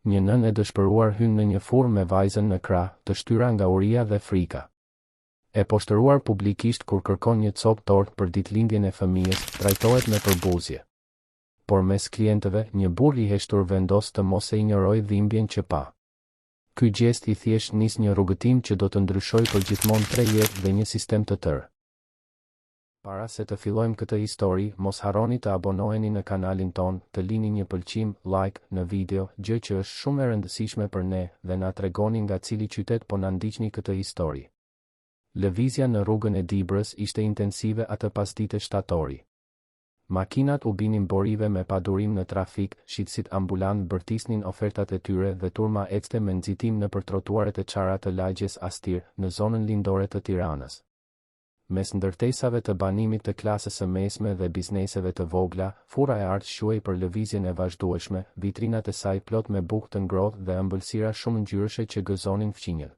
Një nën e dëshpëruar hyn në një furrë me vajzën në krah, të shtyra nga uria dhe frika. E poshtëruar publikisht kur kërkon një copë tortë për ditëlindjen e fëmijës, trajtohet me përbuzje. Por mes klientëve, një burr i heshtur vendos të mos e injorojë dhimbjen që pa. Ky gjest i thjesht nis një rrugëtim që do të ndryshojë përgjithmonë 3 jetë dhe një sistem të tërë. Para se të fillojmë këtë histori, mos harroni të abonoheni në kanalin ton, të lini një pëlqim, like në video, gjë që është shumë e rëndësishme për ne, dhe na tregoni nga cili qytet po na ndiqni këtë histori. Lëvizja në rrugën e Dibrës ishte intensive atë pasdite shtatori. Makinat u binin borive me padurim në trafik, shitësit ambulant bërtisnin ofertat e tyre dhe turma ecte me nxitim nëpër trotuaret e çara të lagjes Astir, në zonën lindore të Tiranës. Mes ndërtesave të banimit të klasës së mesme dhe bizneseve të vogla, furra e artë shuej për lëvizjen e vazhdueshme, vitrinat e saj plot me bukë të ngrohtë dhe ëmbëlsira shumë ngjyrëshe që gëzonin fqinjët.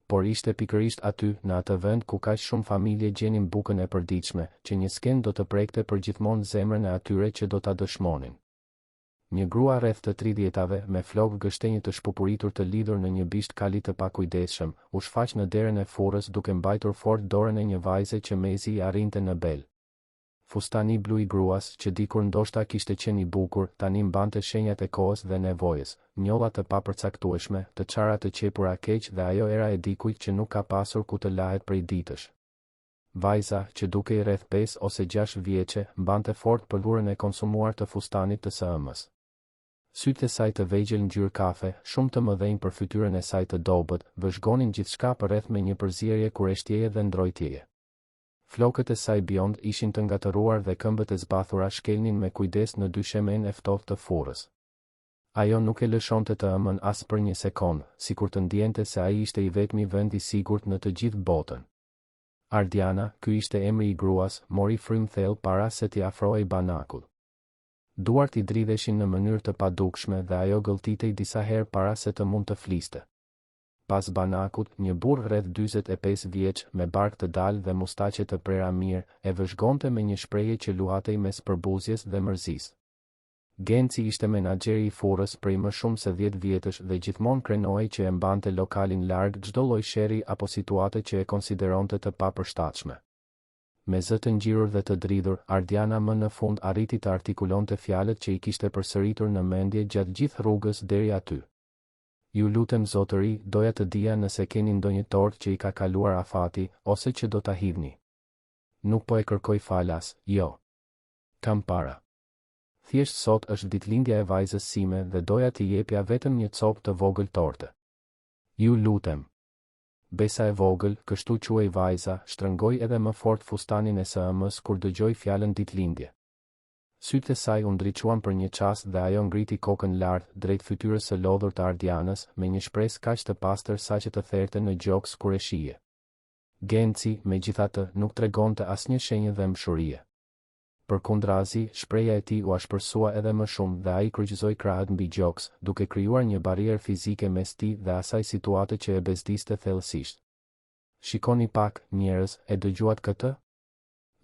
Por ishte pikërisht aty, në atë vend ku kaq shumë familje gjenin bukën e përditshme, që një sken do të prekte përgjithmonë zemrën e atyre që do ta dëshmonin. Një grua rreth të 30-tave, me flokë gështenjë të shpupuritur të lidhur në një bisht kali të pakujdesshëm, u shfaq në derën e furrës duke mbajtur fort dorën e një vajze që mezi i arrinte në bel. Fustani blu i gruas, që dikur ndoshta kishte qenë i bukur, tani mbante shenjat e kohës dhe nevojës, njolla të papërcaktueshme, të çara të qepura keq dhe ajo era e dikujt që nuk ka pasur ku të lahet prej ditësh. Vajza, që dukej rreth 5 ose 6 vjeçe, mbante fort pëlhurën e konsumuar të fustanit të së ëmës. Sytë e saj të vegjël ngjyrë kafe, shumë të mëdhenj për fytyrën e saj të dobët, vëzhgonin gjithçka përreth me një përzierje kureshtjeje dhe ndrojtjeje. Flokët e saj biond ishin të ngatëruar dhe këmbët e zbathura shkelnin me kujdes në dyshemen e ftohtë të furrës. Ajo nuk e lëshonte të ëmën as për një sekondë, sikur të ndjente se ai ishte i vetmi vend i sigurt në të gjithë botën. Ardiana, ky ishte emri i gruas, mori frym thellë para se t'i afrohej Banakut. Duart i dridheshin në mënyrë të padukshme dhe ajo gëlltitej disa herë para se të mund të fliste. Pas Banakut, një burr rreth 45 vjeç, me bark të dalë dhe mustaqe të prera mirë, e vëzhgonte me një shprehje që luhatej mes përbuzjes dhe mërzisë. Genci ishte menaxheri i furrës prej më shumë se 10 vjetësh dhe gjithmonë krenohej që e mbante lokalin larg çdo lloj sherri apo situate që e konsideronte të papërshtatshme. Me zë të ngjirur dhe të dridhur, Ardiana më në fund arriti të artikulonte fjalët që i kishte përsëritur në mendje gjatë gjithë rrugës deri aty. Ju lutem zotëri, doja të dija nëse keni ndonjë tortë që i ka kaluar afati, ose që do ta hidhni. Nuk po e kërkoj falas, jo. Kam para. Thjesht sot është ditëlindja e vajzës sime dhe doja t'i jepja vetëm një copë të vogël torte. Ju lutem. Besa e vogël, kështu quhej vajza, shtrëngoi edhe më fort fustanin e së ëmës kur dëgjoi fjalën ditëlindje. Sytë e saj u ndriçuan për një çast dhe ajo ngriti kokën lart drejt fytyrës së lodhur të Ardianës me një shpresë kaq të pastër saqë të therte në gjoks kur e shije. Genci, megjithatë, nuk tregonte asnjë shenjë dëmshurie. Përkundrazi, shpreha e tij u ashpërsua edhe më shumë dhe ai kryqëzoi krahët mbi gjoks, duke krijuar një barierë fizike mes tij dhe asaj situate që e bezdiste thellësisht. Shikoni pak, njerëz, e dëgjuat këtë?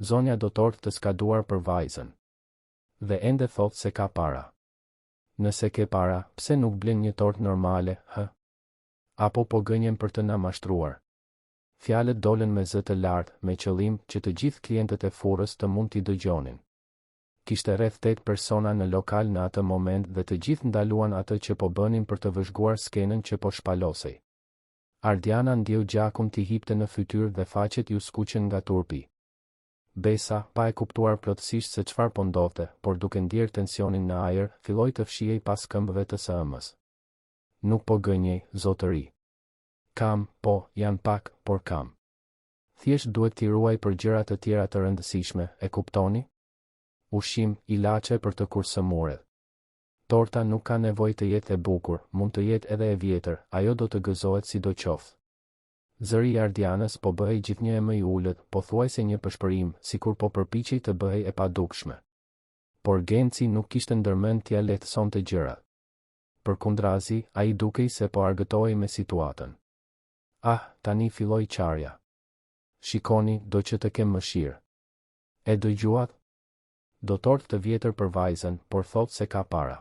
Zonja do tortë të skaduar për vajzën. Dhe ende thot se ka para. Nëse ke para, pse nuk blen një tortë normale, hë? Apo po gënjen për të na mashtruar? Fjalët dolën me zë të lartë, me qëllim që të gjithë klientët e furrës të mund t'i dëgjonin. Kishte rreth 8 persona në lokal në atë moment dhe të gjithë ndaluan atë që po bënin për të vëzhguar skenën që po shpalosej. Ardiana ndjeu gjakun t'i hipte në fytyrë dhe faqet ju skuqen nga turpi. Besa, pa e kuptuar plotësisht se çfarë po ndodhte, por duke ndjerë tensionin në ajër, filloi të fshihej pas këmbëve të së ëmës. Nuk po gënjej, zotëri. Kam, po, janë pak, por kam. Thjesht duhet t'i ruaj për gjëra të tjera të rëndësishme, e kuptoni? Ushqim, ilaçe për të kur sëmurët. Torta nuk ka nevojë të jetë e bukur, mund të jetë edhe e vjetër, ajo do të gëzohet sidoqoftë. Zëri i Ardianës po bëhej gjithnjë më i ulët, pothuajse një pëshpërim, sikur po përpiqej të bëhej e padukshme. Por Genci nuk kishte ndërmend t'ia lehtësonte gjërat. Përkundrazi, ai dukej se po argëtohej me situatën. Ah, tani filloi qarja. Shikoni, do që të kem mëshirë. E dëgjuat? Do tortë të vjetër për vajzën, por thot se ka para.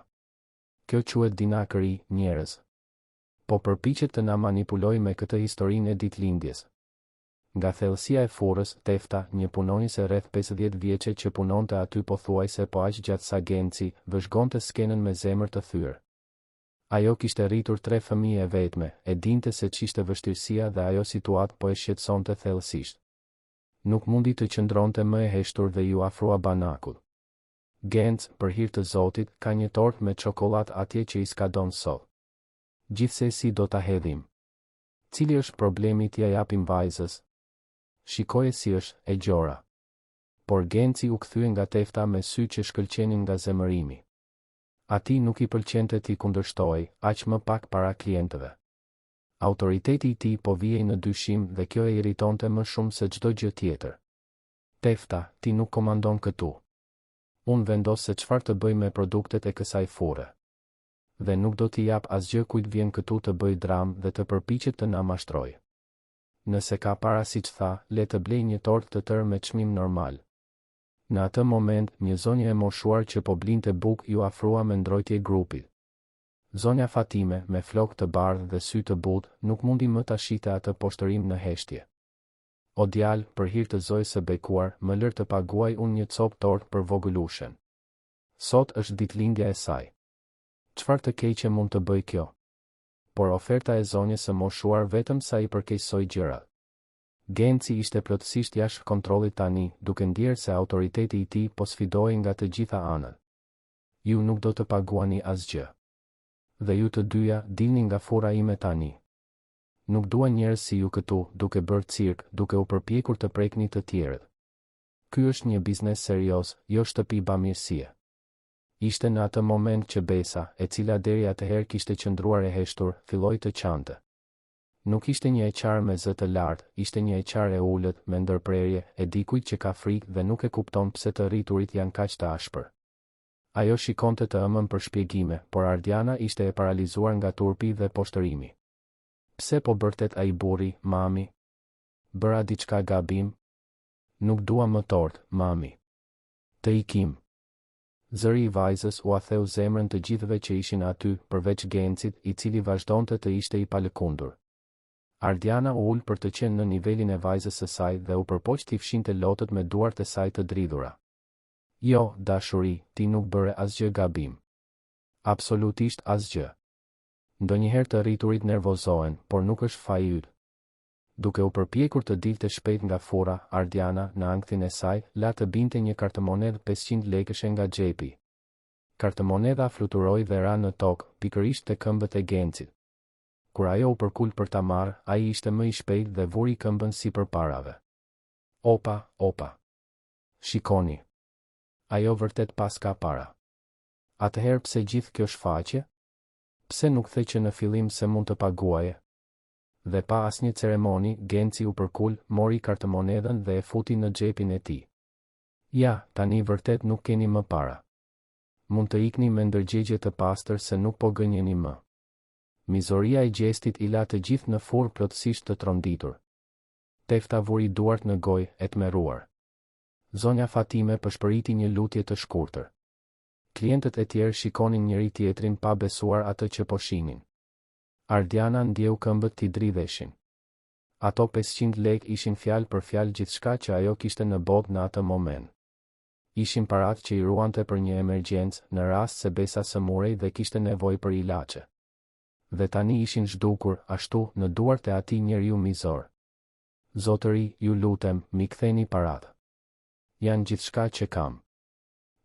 Kjo quhet dinakëri, njerëz. Po përpiqet të na manipuloj me këtë historinë e ditëlindjes. Nga thellësia e forës, Tefta, një punonjëse rreth 50 vjeçe që punonte aty pothuajse po aq gjatë sa Genci, vëzhgonte skenën me zemër të thyrë. Ajo kishte rritur 3 fëmijë e vetme, e dinte se ç'ishte vështirësia dhe ajo situatë po e shqetësonte thellësisht. Nuk mundi të qëndronte më e heshtur dhe ju afrua banakut. Genc, për hir të Zotit, ka një tort me çokoladë atje që i s'ka don sot. Gjithsesi do ta hedhim. Cili është problemi t'ja japim vajzës? Shikoje si është, e gjora. Por Genci u kthye nga Tefta me sy që shkëlqenin nga zemërimi. Ati nuk i pëlqente t'i kundërshtoj, aq më pak para klientëve. Autoriteti i tij po vijej në dyshim dhe kjo e irritonte më shumë se çdo gjë tjetër. Tefta, ti nuk komandon këtu. Unë vendos se çfarë të bëj me produktet e kësaj fore. Dhe nuk do t'i jap asgjë kujt vjen këtu të bëj dram dhe të përpiqet të na mashtrojë. Nëse ka para siç tha, le të blej një tort të tërë me çmim normal. Në atë moment, një zonjë e moshuar që po blinte bukë ju afrua me ndrojtje grupit. Zonja Fatime, me flokë të bardhë dhe sy të butë, nuk mundi më ta shite atë poshtërim në heshtje. O djalë, për hir të Zojës së bekuar, më lër të paguaj unë një copë tort për vogëlushen. Sot është ditëlindja e saj. Çfarë të keqe mund të bëj kjo? Por oferta e zonjës së moshuar vetëm sa i përkeqësoi gjërat. Genci ishte plotësisht jashtë kontrollit tani, duke ndjerë se autoriteti i tij po sfidohej nga të gjitha anët. Ju nuk do të paguani asgjë. Dhe ju të dyja dilni nga fora ime tani. Nuk dua njerëz si ju këtu, duke bërë cirk, duke u përpjekur të prekni të tjerët. Ky është një biznes serioz, jo shtëpi bamirësie. Ishte në atë moment që Besa, e cila deri atëherë kishte qëndruar e heshtur, filloi të qante. Nuk ishte një e qarë me zë të lartë, ishte një e qarë e ullët, me ndërprerje, e dikujt që ka frikë dhe nuk e kupton pse të rriturit janë kaq të ashpër. Ajo shikonte të ëmën për shpjegime, por Ardiana ishte e paralizuar nga turpi dhe poshtërimi. Pse po bërtet ai burri, mami? Bëra diçka gabim? Nuk dua më tort, mami. Të ikim. Zëri i vajzës u atheu zemrën të gjithëve që ishin aty, përveç Gencit, i cili vazhdonte të ishte i palëkundur. Ardiana u ul për të qenë në nivelin e vajzës së saj dhe u përpoq t'i fshinte lotët me duart e saj të dridhura. Jo, dashuri, ti nuk bëre asgjë gabim. Absolutisht asgjë. Ndonjëherë të rriturit nervozohen, por nuk është faji yt. Duke u përpjekur të dilte shpejt nga fora, Ardiana, në ankthin e saj, la të binte një kartëmonedhë 500 lekësh nga xhepi. Kartëmonedha fluturoi dhe ra në tokë, pikërisht te këmbët e Gencit. Kur ajo u përkul për ta marrë, ai ishte më i shpejt dhe vuri këmbën sipër parave. Opa, opa. Shikoni. Ajo vërtet pas ka para. Atëherë pse gjithë kjo shfaqje? Pse nuk the që në fillim se mund të paguaje? Dhe pa asnjë ceremoni, Genci u përkul, mori kartëmonedhën dhe e futi në xhepin e tij. Ja, tani vërtet nuk keni më para. Mund të ikni me ndërgjegje të pastër se nuk po gënjeni më. Mizoria e gjestit i la të gjithë në furrë plotësisht të tronditur. Tefta vuri duart në gojë, e tmerruar. Zonja Fatime përshpëriti një lutje të shkurtër. Klientët e tjerë shikonin njëri tjetrin pa besuar atë që po shihnin. Ardiana ndjeu këmbët t'i dridheshin. Ato 500 lekë ishin fjalë për fjalë gjithçka që ajo kishte në botë në atë moment. Ishin paratë që i ruante për një emergjencë, në rast se Besa së murej dhe kishte nevojë për ilaçe. Dhe tani ishin zhdukur, ashtu, në duart e atij njeriu mizor. Zotëri, ju lutem, mi ktheni paratë. Janë gjithçka që kam.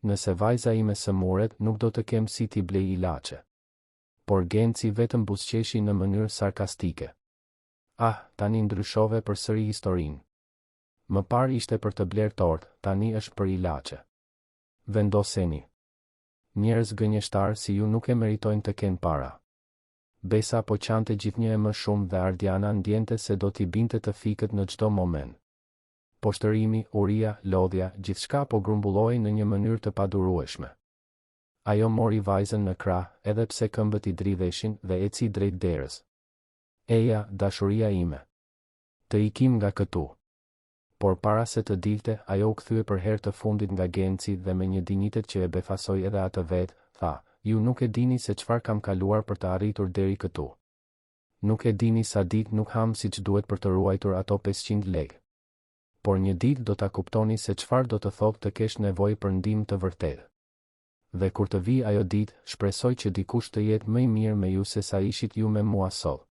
Nëse vajza ime së muret, nuk do të kem si t'i blej ilaçe. Por Genci vetëm buzëqeshi në mënyrë sarkastike. Ah, tani ndryshove përsëri historinë. Më parë ishte për të bler tort, tani është për ilaçe. Vendoseni. Njerëz gënjeshtar si ju nuk e meritojnë të kenë para. Besa po qante gjithnjë e më shumë dhe Ardiana ndjente se do t'i binte të fikët në çdo moment. Poshtërimi, uria, lodhja, gjithçka po grumbulloi në një mënyrë të padurueshme. Ajo mori vajzën në krah, edhe pse këmbët i dridheshin, dhe eci drejt derës. Eja, dashuria ime. Të ikim nga këtu. Por para se të dilte, ajo u kthye për herë të fundit nga Genci dhe me një dinjitet që e befasoi edhe atë vetë, tha, ju nuk e dini se çfarë kam kaluar për të arritur deri këtu. Nuk e dini sa ditë nuk ham siç duhet për të ruajtur ato 500 lekë. Por një ditë do ta kuptoni se çfarë do të thotë të kesh nevojë për ndihmë të vërtetë. Dhe kur të vi ajo ditë, shpresoj që dikush të jetë më i mirë me ju se sa ishit ju me mua sot.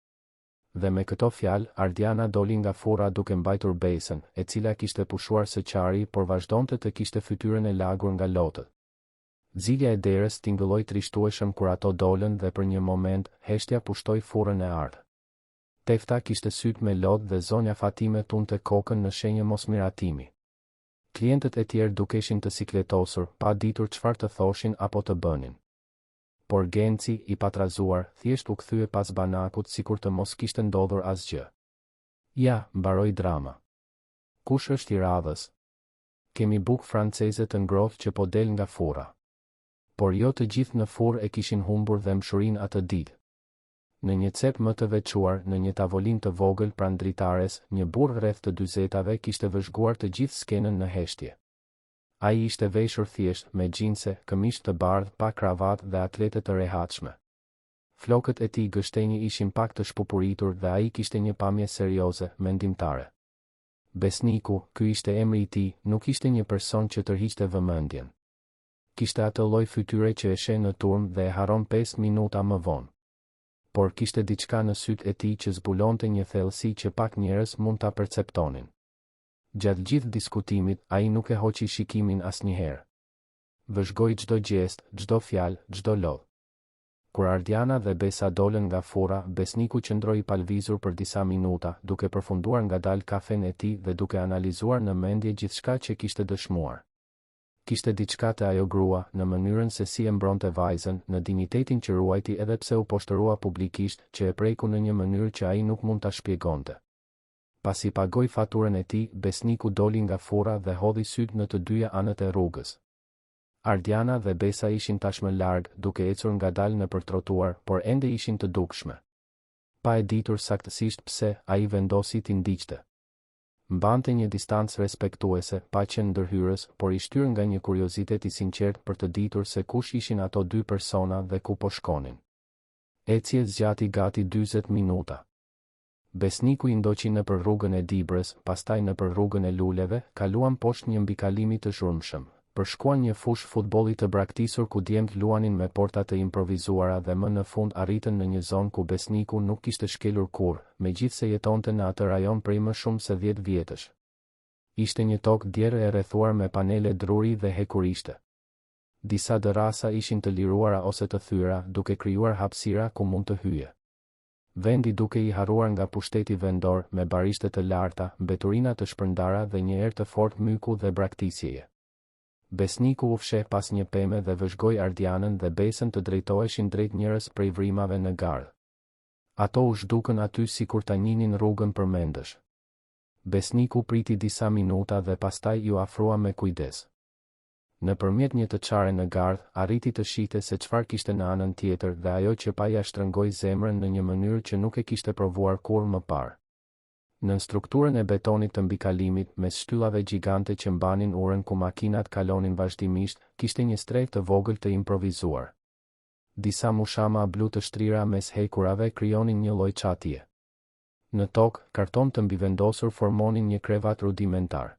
Dhe me këto fjalë, Ardiana doli nga fura duke mbajtur besën, e cila kishte pushuar së qari, por vazhdonte të kishte fytyrën e lagur nga lotët. Zilja e derës tingëlloi trishtueshëm kur ato dolën dhe për një moment, heshtja pushtoi furrën e ardh. Tefta kishte sytë me lot dhe zonja Fatime tunte kokën në shenjë mosmiratimi. Klientët e tjerë dukeshin të sikletosur, pa ditur çfarë të thoshin apo të bënin. Por Genci, i patrazuar, thjesht u kthye pas banakut sikur të mos kishte ndodhur asgjë. Ja, mbaroi drama. Kush është i radhës? Kemi bukë franceze të ngrohtë që po del nga furra. Por jo të gjithë në furrë e kishin humbur dhemshurinë atë ditë. Në një cep më të veçuar, në një tavolinë të vogël pranë dritares, një burr rreth të 40-tave kishte vëzhguar të gjithë skenën në heshtje. Ai ishte veshur thjesht, me xhinse, këmishë të bardhë, pa kravatë dhe atlete të rehatshme. Flokët e tij gështenji ishin pak të shpupuritur dhe ai kishte një pamje serioze, mendimtare. Besniku, ky ishte emri i tij, nuk ishte një person që tërhiqte vëmendjen. Kishte atë lloj fytyre që e sheh në turm dhe e haron 5 minuta më vonë. Por kishte diçka në sytë e tij që zbulonte një thellësi që pak njerëz mund ta perceptonin. Gjatë gjithë diskutimit, ai nuk e hoqi shikimin asnjëherë. Vëzhgoi çdo gjest, çdo fjalë, çdo lodh. Kur Ardiana dhe Besa dolën nga furra, besniku qëndroi i palvizur për disa minuta, duke përfunduar ngadalë kafen e tij dhe duke analizuar në mendje gjithçka që kishte dëshmuar. Kishte diçka te ajo grua, në mënyrën se si e mbronte vajzën, në dinjitetin që ruajti edhe pse u poshtërua publikisht, që e preku në një mënyrë që ai nuk mund ta shpjegonte. Pasi pagoi faturën e tij, besniku doli nga furra dhe hodhi syt në të dyja anët e rrugës. Ardiana dhe Besa ishin tashmë larg, duke ecur ngadalë nëpër trotuar, por ende ishin të dukshme. Pa e ditur saktësisht pse, ai vendosi t'i ndiqte. Mbante një distancë respektuese, pa qenë ndërhyrës, por i shtyr nga një kuriozitet i sinqert për të ditur se kush ishin ato dy persona dhe ku po shkonin. Ecje zgjati gati 40 minuta. Besniku i ndoqi nëpër rrugën e Dibrës, pastaj nëpër rrugën e Luleve, kaluan poshtë një mbikalimi të zhurmshëm. Përshkuan një fushë futbolli të braktisur ku djemtë luanin me porta të improvizuara dhe më në fund arritën në një zonë ku besniku nuk kishte shkelur kurrë, megjithse jetonte në atë rajon prej më shumë se 10 vjetësh. Ishte një tokë djerë e rrethuar me panele druri dhe hekurishte. Disa dërrasa ishin të liruara ose të thyra, duke krijuar hapësira ku mund të hyje. Vendi duke i harruar nga pushteti vendor, me barishte të larta, mbeturina të shpërndara dhe një erë të fortë myku dhe braktisjeje. Besniku u fsheh pas një peme dhe vëzhgoi Ardianën dhe Besën të drejtoheshin drejt njërës prej vrimave në gardh. Ato u zhdukën aty sikur ta njihnin rrugën përmendësh. Besniku priti disa minuta dhe pastaj ju afrua me kujdes. Nëpërmjet një të çare në gardh, arriti të shihte se çfarë kishte në anën tjetër dhe ajo që pa ja shtrëngoi zemrën në një mënyrë që nuk e kishte provuar kurrë më parë. Në strukturën e betonit të mbikalimit, mes shtyllave gjigante që mbanin urën ku makinat kalonin vazhdimisht, kishte një strehë të vogël të improvizuar. Disa mushama blu të shtrira mes hekurave krijonin një lloj çatije. Në tokë, karton të mbivendosur formonin një krevat rudimentar.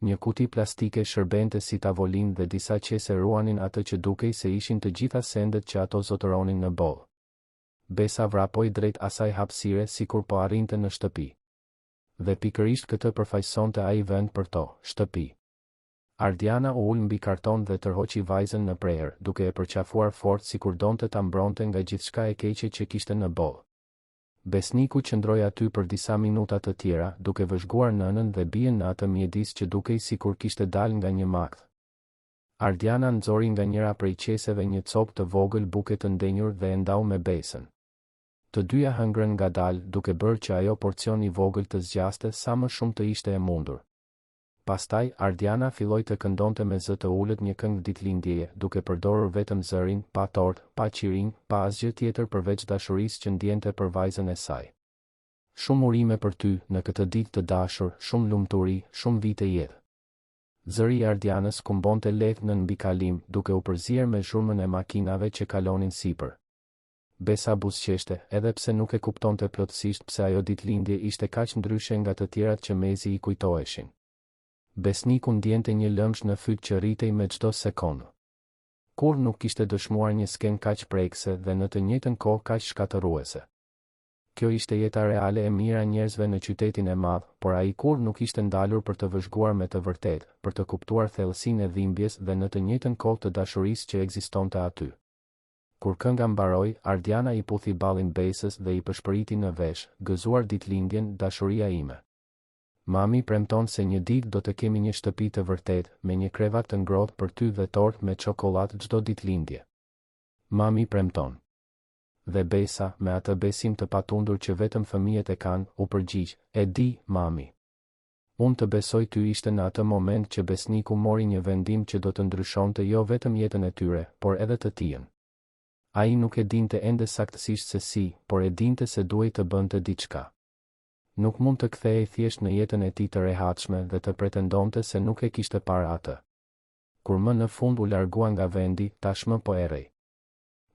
Një kuti plastike shërbente si tavolinë dhe disa qese ruanin atë që dukej se ishin të gjitha sendet që ato zotëronin në boll. Besa vrapoi drejt asaj hapësire sikur po arrinte në shtëpi. Dhe pikërisht këtë përfaqësonte ai vend për to, shtëpi. Ardiana u ul mbi karton dhe tërhoqi vajzën në prerë, duke e përqafuar fort sikur donte ta mbronte nga gjithçka e keqe që kishte në boll. Besniku qëndroi aty për disa minuta të tjera, duke vëzhguar nënën dhe bien në atë mjedis që dukej sikur kishte dalë nga një makth. Ardiana nxori nga njëra prej qeseve një copë të vogël buke të ndenjur dhe e ndau me Besën. Të dyja hëngrën ngadalë, duke bërë që ajo porcion i vogël të zgjaste sa më shumë të ishte e mundur. Pastaj, Ardiana filloi të këndonte me zë të ulët një këngë ditëlindjeje, duke përdorur vetëm zërin, pa tort, pa qiring, pa asgjë tjetër përveç dashurisë që ndjente për vajzën e saj. Shumë urime për ty, në këtë ditë të dashur, shumë lumturi, shumë vite jetë. Zëri i Ardianës kumbonte lehtë në mbi kalim, duke u përzier me zhurmën e makinave që kalonin sipër. Besa buzëqeshte, edhe pse nuk e kuptonte plotësisht pse ajo ditëlindje ishte kaq ndryshe nga të tjerat që mezi i kujtoheshin. Besniku ndjente një lëmsh në fyt që rritej me çdo sekondë. Kur nuk kishte dëshmuar një skenë kaq prekse dhe në të njëjtën kohë kaq shkatërruese. Kjo ishte jeta reale e mira njerëzve në qytetin e madh, por ai kur nuk ishte ndalur për të vëzhguar me të vërtetë, për të kuptuar thellësinë e dhimbjes dhe në të njëjtën kohë të dashurisë që ekzistonte aty. Kur kënga mbaroi, Ardiana i puthi ballin Besës dhe i përshpëriti në vesh, gëzuar ditëlindjen, dashuria ime. Mami premton se një ditë do të kemi një shtëpi të vërtetë, me një krevat të ngrohtë për ty dhe tort me çokoladë çdo ditëlindje. Mami premton. Dhe Besa, me atë besim të patundur që vetëm fëmijët e kanë, u përgjigj, e di, mami. Unë të besoj ty ishte në atë moment që besniku mori një vendim që do të ndryshonte jo vetëm jetën e tyre, por edhe të tijën. Ai nuk e dinte ende saktësisht se si, por e dinte se duhej të bënte diçka. Nuk mund të kthehej thjesht në jetën e tij të rehatshme dhe të pretendonte se nuk e kishte parë atë. Kur më në fund u largua nga vendi, tashmë po errej.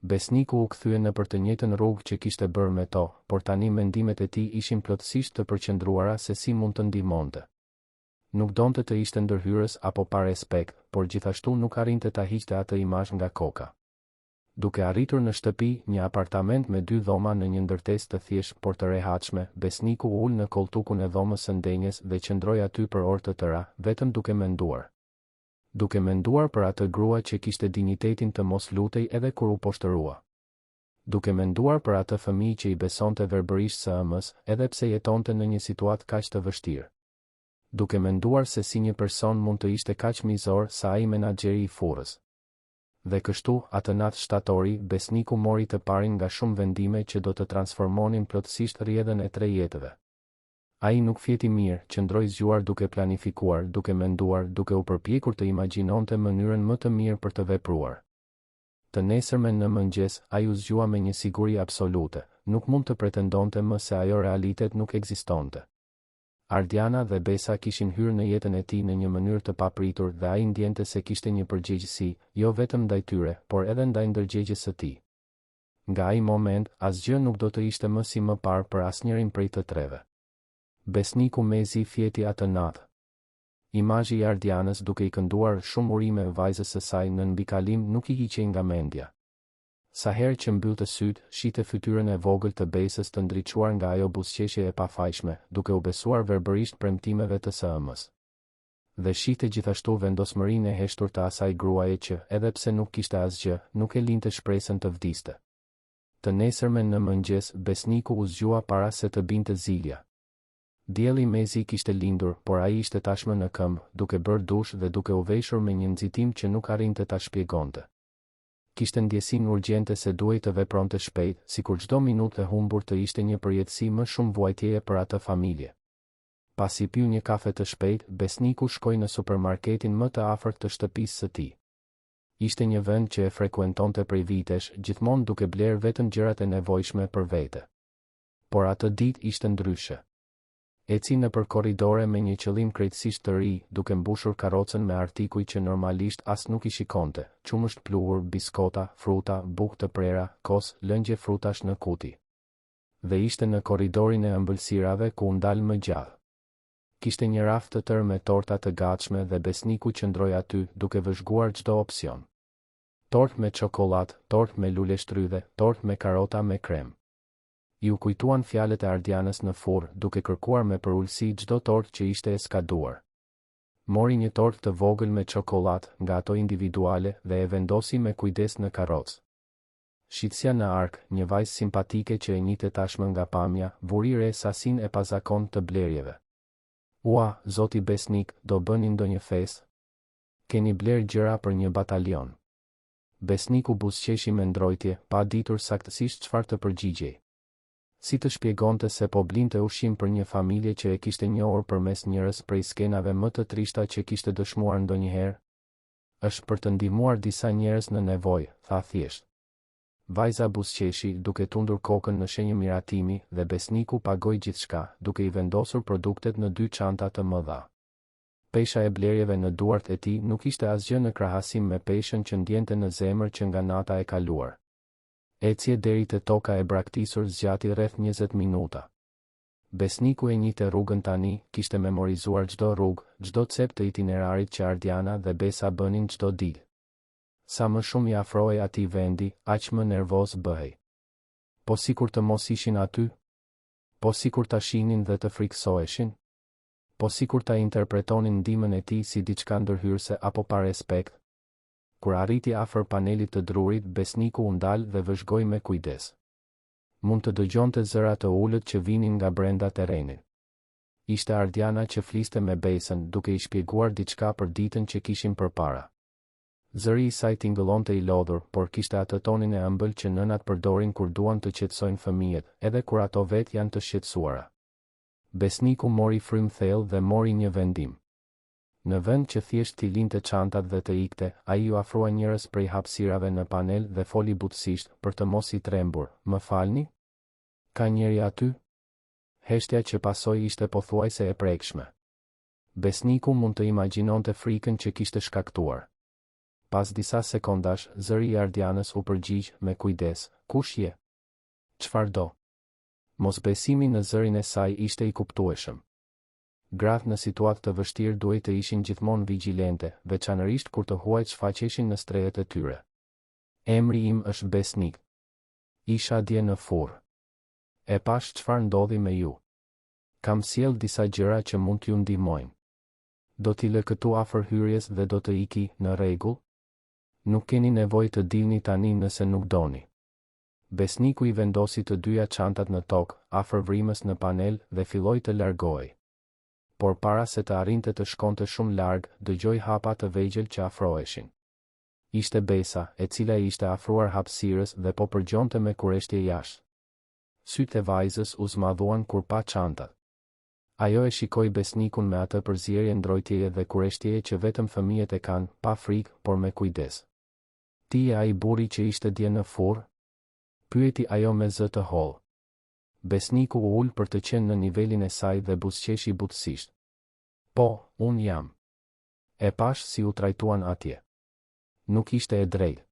Besniku u kthye në për të njëjtën rrugë që kishte bërë me to, por tani mendimet e tij ishin plotësisht të përqendruara se si mund të ndihmonte. Nuk donte të ishte ndërhyrës apo pa respekt, por gjithashtu nuk arrinte ta hiqte atë imazh nga koka. Duke arritur në shtëpi, një apartament me 2 dhoma në një ndërtesë të thjeshtë por të rehatshme, besniku ul në koltukun e dhomës së ndenjes dhe qëndroi aty për orë të tëra, vetëm duke menduar. Duke menduar për atë grua që kishte dinjitetin të mos lutej edhe kur u poshtërua. Duke menduar për atë fëmijë që i besonte verbërisht së ëmës, edhe pse jetonte në një situatë kaq të vështirë. Duke menduar se si një person mund të ishte kaq mizor sa ai menaxheri i furrës. Dhe kështu, atë natë shtatori, besniku mori të parin nga shumë vendime që do të transformonin plotësisht rrjedhën e 3 jetëve. Ai nuk fjeti mirë, qëndroi zgjuar duke planifikuar, duke menduar, duke u përpjekur të imagjinonte mënyrën më të mirë për të vepruar. Të nesërmen në mëngjes, ai u zgjua me një siguri absolute, nuk mund të pretendonte më se ajo realitet nuk ekzistonte. Ardiana dhe Besa kishin hyrë në jetën e tij në një mënyrë të papritur dhe ai ndjente se kishte një përgjegjësi, jo vetëm ndaj tyre, por edhe ndaj ndërgjegjes së tij. Nga ai moment, asgjë nuk do të ishte më si më parë për asnjërin prej të treve. Besniku mezi fjeti atë natë. Imazhi i Ardianës duke i kënduar shumë urime vajzës së saj në mbikalim nuk i hiqej nga mendja. Sa herë që mbyllte syt, shite fytyrën e vogël të Besës të ndriçuar nga ajo buzëqeshje e pafajshme, duke u besuar verbërisht premtimeve të së ëmës. Dhe shite gjithashtu vendosmërinë e heshtur të asaj gruaje që, edhe pse nuk kishte asgjë, nuk e linte shpresën të vdiste. Të nesërmen në mëngjes, besniku u zgjua para se të binte zilja. Dielli mezi kishte lindur, por ai ishte tashmë në këmbë, duke bërë dush dhe duke u veshur me një nxitim që nuk arrinte ta shpjegonte. Kishte ndjesinë urgjente se duhej të vepronte shpejt, sikur çdo minutë e humbur të ishte një përjetësi më shumë vuajtjeje për atë familje. Pasi piu një kafe të shpejt, besniku shkoi në supermarketin më të afërt të shtëpisë së tij. Ishte një vend që e frekuentonte prej vitesh, gjithmonë duke bler vetëm gjërat e nevojshme për vete. Por atë ditë ishte ndryshe. Eci nëpër korridore me një qëllim krejtësisht të ri, duke mbushur karrocën me artikuj që normalisht as nuk i shikonte, qumësht pluhur, biskota, fruta, bukë të prera, kos, lëngje frutash në kuti. Dhe ishte në korridorin e ëmbëlsirave ku u ndal më gjallë. Kishte një raft të tërë me torta të gatshme dhe besniku qëndroi aty, duke vëzhguar çdo opsion. Tort me çokoladë, tort me lule shtrydhe, tort me karrota me krem. Ju kujtuan fjalët e Ardianës në furrë, duke kërkuar me përulësi çdo tort që ishte e skaduar. Mori një tort të vogël me çokoladë, nga ato individuale, dhe e vendosi me kujdes në karrocë. Shitësja në ark, një vajzë simpatike që e njihte tashmë nga pamja, vuri re sasinë e pazakon të blerjeve. Ua, zoti besnik, do bëni ndonjë festë? Keni bler gjëra për një batalion. Besniku buzëqeshi me ndrojtje, pa ditur saktësisht çfarë të përgjigjej. Si të shpjegonte se po blinte ushqim për një familje që e kishte njohur përmes njërës prej skenave më të trishta që kishte dëshmuar ndonjëherë? Është për të ndihmuar disa njerëz në nevojë, tha thjesht. Vajza buzëqeshi, duke tundur kokën në shenjë miratimi, dhe besniku pagoi gjithçka, duke i vendosur produktet në 2 çanta të mëdha. Pesha e blerjeve në duart e tij nuk ishte asgjë në krahasim me peshën që ndjente në zemër që nga nata e kaluar. Ecje deri te toka e braktisur zgjati rreth 20 minuta. Besniku e njihte rrugën tani, kishte memorizuar çdo rrugë, çdo cep të itinerarit që Ardiana dhe Besa bënin çdo ditë. Sa më shumë i afrohej atij vendi, aq më nervoz bëhej. Po sikur të mos ishin aty? Po sikur ta shihnin dhe të friksoheshin? Po sikur ta interpretonin ndihmën e tij si diçka ndërhyrëse apo pa respekt? Kur arriti afër panelit të drurit, besniku u ndal dhe vëzhgoi me kujdes. Mund të dëgjonte zëra të ulët që vinin nga brenda terrenit. Ishte Ardiana që fliste me Besën, duke i shpjeguar diçka për ditën që kishin përpara. Zëri i saj tingëllonte i lodhur, por kishte atë tonin e ëmbël që nënat përdorin kur duan të qetësojnë fëmijët, edhe kur ato vetë janë të shqetësuara. Besniku mori frym thellë dhe mori një vendim. Në vend që thjesht t'i linte çantat dhe të ikte, ai u afrua njerëz prej hapësirave në panel dhe foli butësisht për të mos i trembur. Më falni? Ka njeri aty? Heshtja që pasoi ishte pothuajse e prekshme. Besniku mund të imagjinonte frikën që kishte shkaktuar. Pas disa sekondash, zëri i Ardianës u përgjigj me kujdes: "Kush je? Çfarë do?" Mosbesimi në zërin e saj ishte i kuptueshëm. Gratë në situatë të vështirë duhet të ishin gjithmonë vigjilente, veçanërisht kur të huajt shfaqeshin në strehet e tyre. "Emri im është Besnik. Isha dje në furrë. E pash çfarë ndodhi me ju. Kam sjell disa gjëra që mund t'ju ndihmojnë. Do t'i lë këtu afër hyrjes dhe do të iki, në rregull? Nuk keni nevojë të dilni tani nëse nuk doni." Besniku i vendosi të dyja çantat në tokë, afër vrimës në panel dhe filloi të largohej. Por para se të arrinte të shkonte shumë larg, dëgjoi hapa të vegjël që afroheshin. Ishte Besa, e cila i ishte afruar hapësirës dhe po përgjonte me kureshtje jashtë. Sytë e vajzës u zmadhuan kur pa çantat. Ajo e shikoi Besnikun me atë përzierje ndrojtjeje dhe kureshtjeje që vetëm fëmijët e kanë, pa frikë, por me kujdes. "Ti je ai burri që ishte dje në furrë?" pyeti ajo me zë të hollë. Besniku u ul për të qenë në nivelin e saj dhe buzëqeshi butësisht. "Po, unë jam." "E pash si u trajtuan atje. Nuk ishte e drejtë."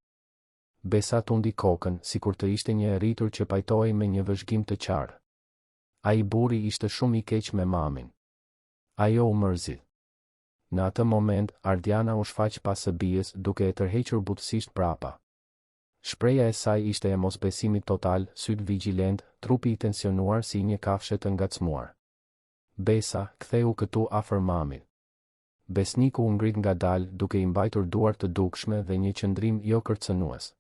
Besa tundi kokën, sikur të ishte një e rritur që pajtohej me një vëzhgim të qartë. Ai burri ishte shumë i keq me mamin. Ajo u mërzit. Në atë moment, Ardiana u shfaq pas së bijës, duke e tërhequr butësisht prapa. Shpreha e saj ishte e mosbesimit total, syt vigjilent, trupi i tensionuar si një kafshë të ngacmuar. "Besa, ktheu këtu afër mamit." Besniku u ngrit ngadalë, duke i mbajtur duart të dukshme dhe një qëndrim jo kërcënues.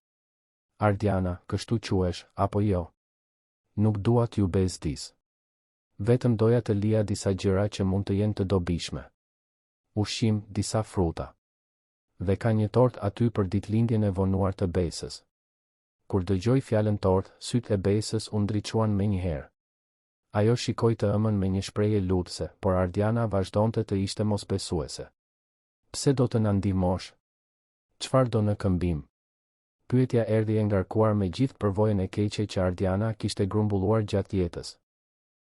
"Ardiana, kështu quhesh, apo jo? Nuk dua t'ju bezdis. Vetëm doja të lija disa gjëra që mund të jenë të dobishme. Ushqim, disa fruta. Dhe ka një tort aty për ditëlindjen e vonuar të Besës." Kur dëgjoi fjalën tort, sytë e Besës u ndriçuan menjëherë. Ajo shikoi të ëmën me një shprehje lutëse, por Ardiana vazhdonte të ishte mosbesuese. "Pse do të na ndihmosh? Çfarë do në këmbim?" Pyetja erdhi e ngarkuar me gjithë përvojën e keqe që Ardiana kishte grumbulluar gjatë jetës.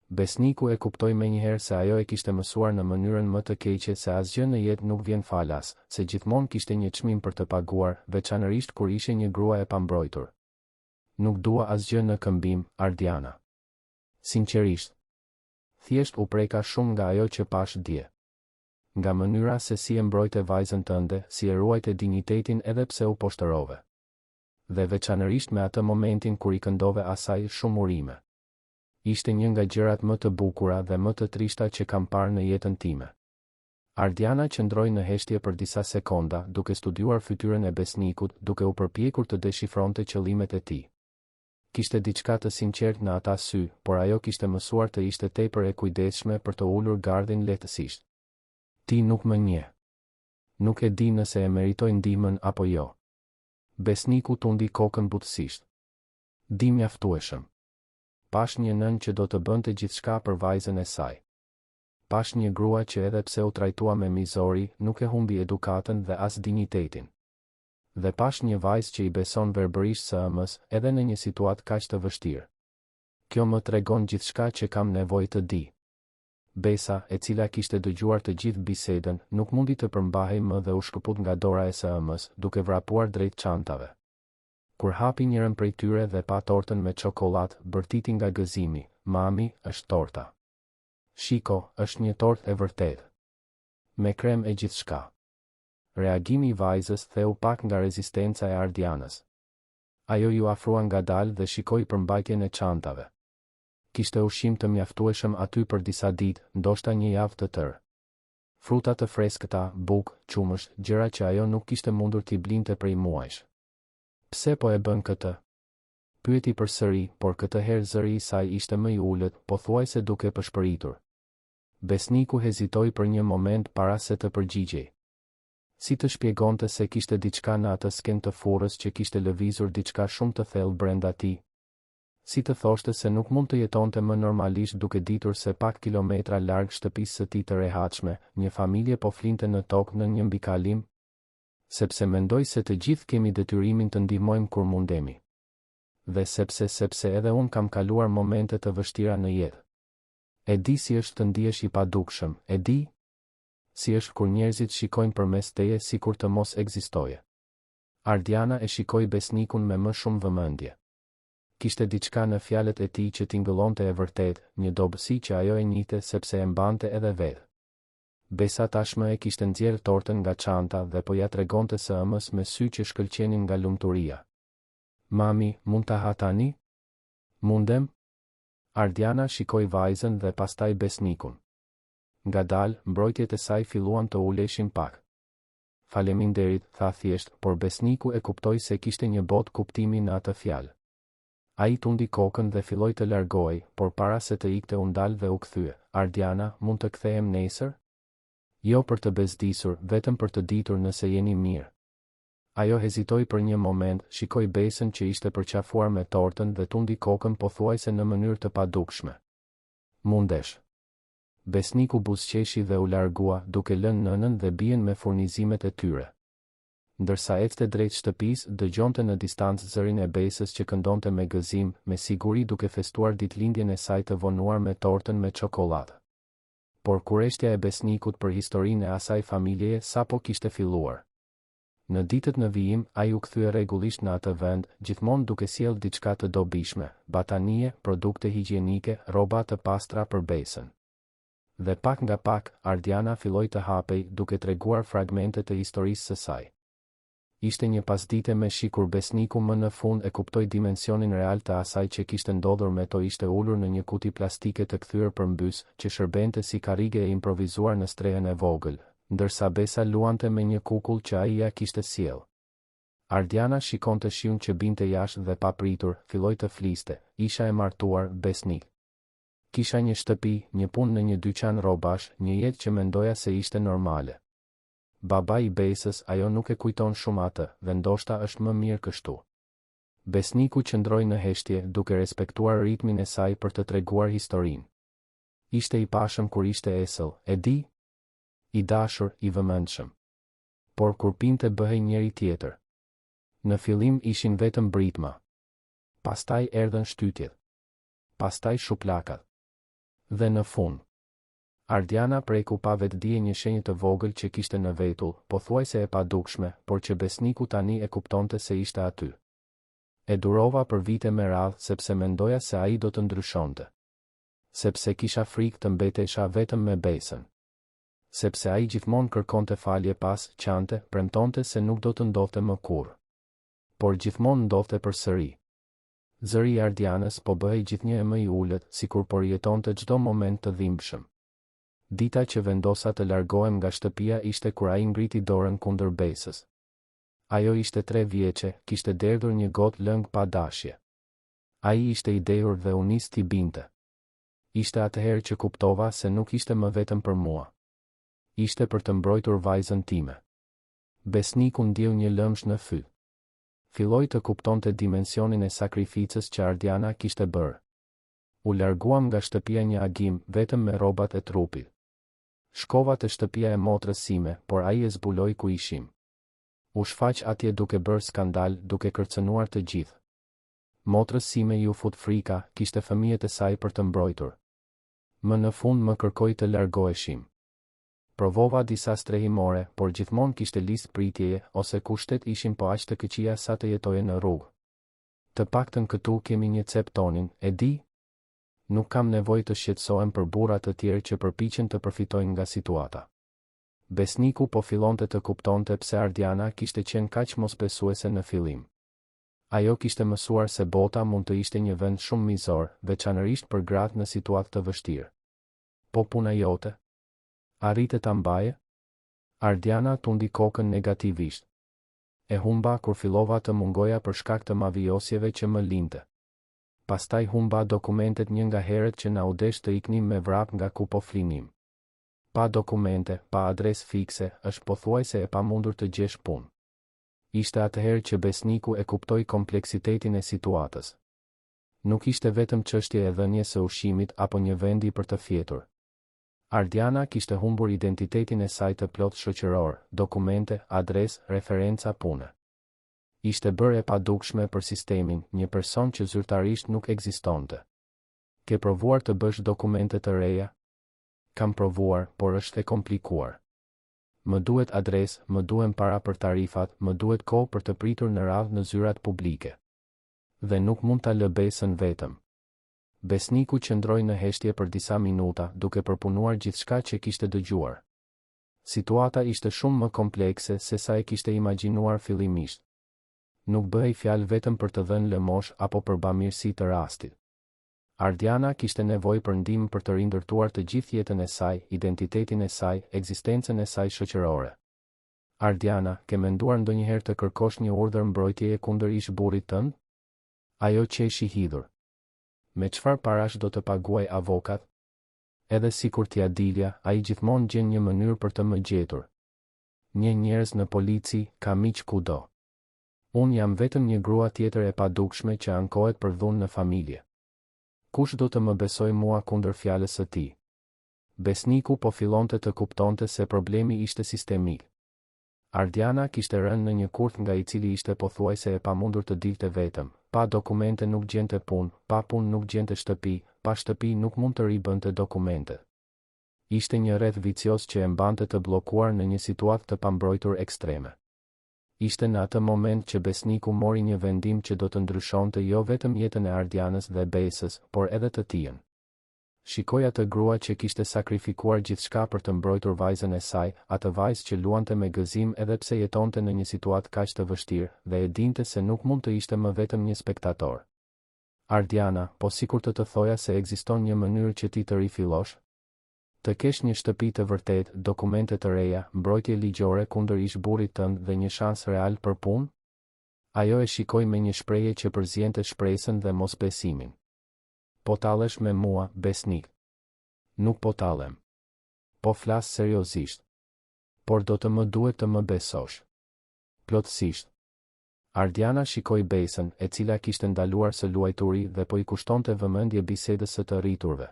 Besniku e kuptoi menjëherë se ajo e kishte mësuar në mënyrën më të keqe se asgjë në jetë nuk vjen falas, se gjithmonë kishte një çmim për të paguar, veçanërisht kur ishe një grua e pambrojtur. "Nuk dua asgjë në këmbim, Ardiana. Sinqerisht. Thjesht u preka shumë nga ajo që pash dje. Nga mënyra se si e mbrojte vajzën tënde, si e ruajte dinjitetin edhe pse u poshtërove. Dhe veçanërisht me atë momentin kur i këndove asaj shumë urime. Ishte një nga gjërat më të bukura dhe më të trishta që kam parë në jetën time." Ardiana qëndroi në heshtje për disa sekonda, duke studiuar fytyrën e Besnikut, duke u përpjekur të deshifronte qëllimet e tij. Kishte diçka të sinqertë në ata sy, por ajo kishte mësuar të ishte tepër e kujdesshme për të ulur gardhin lehtësisht. "Ti nuk më njeh. Nuk e di nëse e meritoj ndihmën apo jo." Besniku tundi kokën butësisht. "Di mjaftueshëm. Pash një nën që do të bënte gjithçka për vajzën e saj. Pash një grua që edhe pse u trajtua me mizori, nuk e humbi edukatën dhe as dinjitetin. Dhe pash një vajzë që i beson verbërisht së ëmës, edhe në një situatë kaq të vështirë. Kjo më tregon gjithçka që kam nevojë të di." Besa, e cila kishte dëgjuar të gjithë bisedën, nuk mundi të përmbahej më dhe u shkëput nga dora e SM-s, duke vrapuar drejt çantave. Kur hapi njërin prej tyre dhe pa tortën me çokoladë, bërtiti nga gëzimi, "Mami, është torta. Shiko, është një tortë e vërtetë. Me krem e gjithçka." Reagimi i vajzës theu pak nga rezistenca e Ardianës. Ajo ju afrua ngadalë dhe shikoi përmbajtjen e çantave. Kishte ushqim të mjaftueshëm aty për disa ditë, ndoshta një javë të tërë. Fruta të freskëta, bukë, qumësht, gjëra që ajo nuk kishte mundur t'i blinte prej muajsh. "Pse po e bën këtë?" pyeti përsëri, por këtë herë zëri i saj ishte më i ulët, pothuajse duke pëshpëritur. Besniku hezitoi për një moment para se të përgjigjej. Si të shpjegonte se kishte diçka në atë sken të furrës që kishte lëvizur diçka shumë të thellë brenda tij? Si të thoshte se nuk mund të jetonte më normalisht duke ditur se pak kilometra larg shtëpisë së tij të rehatshme, një familje po flinte në tokë në një mbikalim? Sepse mendoj se të gjithë kemi detyrimin të ndihmojmë kur mundemi. Dhe sepse edhe unë kam kaluar momente të vështira në jetë. E di si është të ndihesh i padukshëm, e di si është kur njerëzit shikojnë përmes teje sikur të mos ekzistoje. Ardiana e shikoi besnikun me më shumë vëmendje. Kishte diçka në fjalët e tij që tingëllonte e vërtet, një dobësi që ajo e njihte sepse e mbante edhe vetë. Besa tashmë e kishte nxjerrë tortën nga çanta dhe po ja tregonte SM-s me sy që shkëlqenin nga lumturia. "Mami, mund ta ha tani?" "Mundem?" Ardiana shikoi vajzën dhe pastaj besnikun. Ngadalë, mbrojtjet e saj filluan të uleshin pak. "Faleminderit," tha thjesht, por besniku e kuptoi se kishte një botë kuptimi në atë fjalë. Ai tundi kokën dhe filloi të largohej, por para se të ikte u ndal dhe u kthye. "Ardiana, mund të kthehem nesër?" "Jo për të bezdisur, vetëm për të ditur nëse jeni mirë." Ajo hezitoi për një moment, shikoi Besën që ishte përqafuar me tortën dhe tundi kokën pothuajse në mënyrë të padukshme. "Mundesh." Besniku buzëqeshi dhe u largua, duke lënë nënën dhe bien me furnizimet e tyre. Ndërsa ecte drejt shtëpisë, dëgjonte në distancë zërin e Besës që këndonte me gëzim, me siguri duke festuar ditëlindjen e saj të vonuar me tortën me çokoladë. Por kurreshtja e besnikut për historinë e asaj familjeje sapo kishte filluar. Në ditët në vijim, ai u kthye rregullisht në atë vend, gjithmonë duke sjellë diçka të dobishme, batanie, produkte higjienike, rroba të pastra për Besën. Dhe pak nga pak, Ardiana filloi të hapej, duke treguar fragmente të historisë së saj. Ishte një pasdite me shi kur besniku më në fund e kuptoi dimensionin real të asaj që kishte ndodhur me to. Ishte ulur në një kuti plastike të kthyer përmbys, që shërbente si karrige e improvisuar në strehën e vogël, ndërsa Besa luante me një kukull që ai ja kishte sjell. Ardiana shikonte shiun që binte jashtë dhe pa pritur, filloi të fliste. "Isha e martuar, besnik. Kisha një shtëpi, një punë në një dyqan rrobash, një jetë që mendoja se ishte normale. Baba i Besës, ajo nuk e kujton shumë atë, dhe ndoshta është më mirë kështu." Besniku qëndroi në heshtje, duke respektuar ritmin e saj për të treguar historinë. Ishte i pashëm kur ishte esëll, e di? I dashur, i vëmendshëm. Por kur pinte bëhej njëri tjetër. Në fillim ishin vetëm britma. Pastaj erdhën shtytjet. Pastaj shuplakat. Dhe në fund, Ardiana preku pa vetdije një shenjë të vogël që kishte në vetull, pothuajse e padukshme, por që besniku tani e kuptonte se ishte aty. E durova për vite me radhë sepse mendoja se ai do të ndryshonte. Sepse kisha frikë të mbetesha vetëm me Besën. Sepse ai gjithmonë kërkonte falje pas, qante, premtonte se nuk do të ndodhte më kurrë. Por gjithmonë ndodhte përsëri. Zëri i Ardianës po bëhej gjithnjë më i ulët, sikur po rjetonte çdo moment të dhimbshëm. Dita që vendosa të largohem nga shtëpia ishte kur ai ngriti dorën kundër Besës. Ajo ishte 3 vjeçe, kishte derdhur një gotë lëng pa dashje. Ai ishte i dehur dhe u nis t'i binte. Ishte atëherë që kuptova se nuk ishte më vetëm për mua. Ishte për të mbrojtur vajzën time. Besniku ndjeu një lëmsh në fy. Filloi të kuptonte dimensionin e sakrificës që Ardiana kishte bërë. U larguam nga shtëpia një agim, vetëm me rrobat e trupit. Shkova te shtëpia e motrës sime, por ai e zbuloi ku ishim. U shfaq atje duke bërë skandal, duke kërcënuar të gjithë. Motrës sime ju fut frika, kishte fëmijët e saj për të mbrojtur. Më në fund më kërkoi të largoheshim. Provova disa strehimore, por gjithmonë kishte listë pritjeje, ose kushtet ishin po aq të këqija sa të jetoje në rrugë. Të paktën këtu kemi një cep tonin, e di? Nuk kam nevojë të shqetësohem për burra të tjerë që përpiqen të përfitojnë nga situata. Besniku po fillonte të kuptonte pse Ardiana kishte qenë kaq mosbesuese në fillim. Ajo kishte mësuar se bota mund të ishte një vend shumë mizor, veçanërisht për gratë në situatë të vështirë. Po puna jote? Arrite ta mbaje? Ardiana tundi kokën negativisht. E humba kur fillova të mungoja për shkak të mavijosjeve që më linte. Pastaj humba dokumentet një nga herët që na u desh të iknim me vrap nga ku po flinim. Pa dokumente, pa adresë fikse, është pothuajse e pamundur të gjesh punë. Ishte atëherë që besniku e kuptoi kompleksitetin e situatës. Nuk ishte vetëm çështje e dhënies së ushqimit apo një vendi për të fjetur. Ardiana kishte humbur identitetin e saj të plot shoqëror, dokumente, adresë, referenca pune. Ishte bërë e padukshme për sistemin, një person që zyrtarisht nuk ekzistonte. Ke provuar të bësh dokumente të reja? Kam provuar, por është e komplikuar. Më duhet adresë, më duhen para për tarifat, më duhet kohë për të pritur në radhë në zyrat publike. Dhe nuk mund ta lë besën vetëm. Besniku qëndroi në heshtje për disa minuta, duke përpunuar gjithçka që kishte dëgjuar. Situata ishte shumë më komplekse se sa e kishte imagjinuar fillimisht. Nuk bëhej fjalë vetëm për të dhënë lëmosh apo për bamirësi të rastit. Ardiana kishte nevojë për ndihmë për të rindërtuar të gjithë jetën e saj, identitetin e saj, ekzistencën e saj shoqërore. Ardiana, ke menduar ndonjëherë të kërkosh një urdhër mbrojtjeje kundër ish burrit tënd? Ajo qeshi hidhur. Me çfarë parash do të paguaj avokat? Edhe sikur t'ia dilja, ai gjithmonë gjen një mënyrë për të më gjetur. Një njerëz në polici, ka miq kudo. Unë jam vetëm një grua tjetër e padukshme që ankohet për dhunë në familje. Kush do të më besoj mua kundër fjalës së tij? Besniku po fillonte të kuptonte se problemi ishte sistemik. Ardiana kishte rënë në një kurth nga i cili ishte pothuajse e pamundur të dilte vetëm. Pa dokumente nuk gjente punë, pa punë nuk gjente shtëpi, pa shtëpi nuk mund të ribënte dokumente. Ishte një rreth vicios që e mbante të bllokuar në një situatë të pambrojtur ekstreme. Ishte në atë moment që besniku mori një vendim që do të ndryshonte jo vetëm jetën e Ardianës dhe Besës, por edhe të tijën. Shikoi atë grua që kishte sakrifikuar gjithçka për të mbrojtur vajzën e saj, atë vajzë që luante me gëzim edhe pse jetonte në një situatë kaq të vështirë, dhe e dinte se nuk mund të ishte më vetëm një spektator. Ardiana, po sikur të thoja se ekziston një mënyrë që ti të rifillosh? Të kesh një shtëpi të vërtet, dokumente të reja, mbrojtje ligjore kundër ish burrit tënd dhe një shans real për punë? Ajo e shikoi me një shprehje që përziente shpresën dhe mosbesimin. Po tallesh me mua, besnik? Nuk po tallem. Po flas seriozisht. Por do të më duhet të më besosh. Plotësisht. Ardiana shikoi Besën, e cila kishte ndaluar së luajturi dhe po i kushtonte vëmendje bisedës së të rriturve.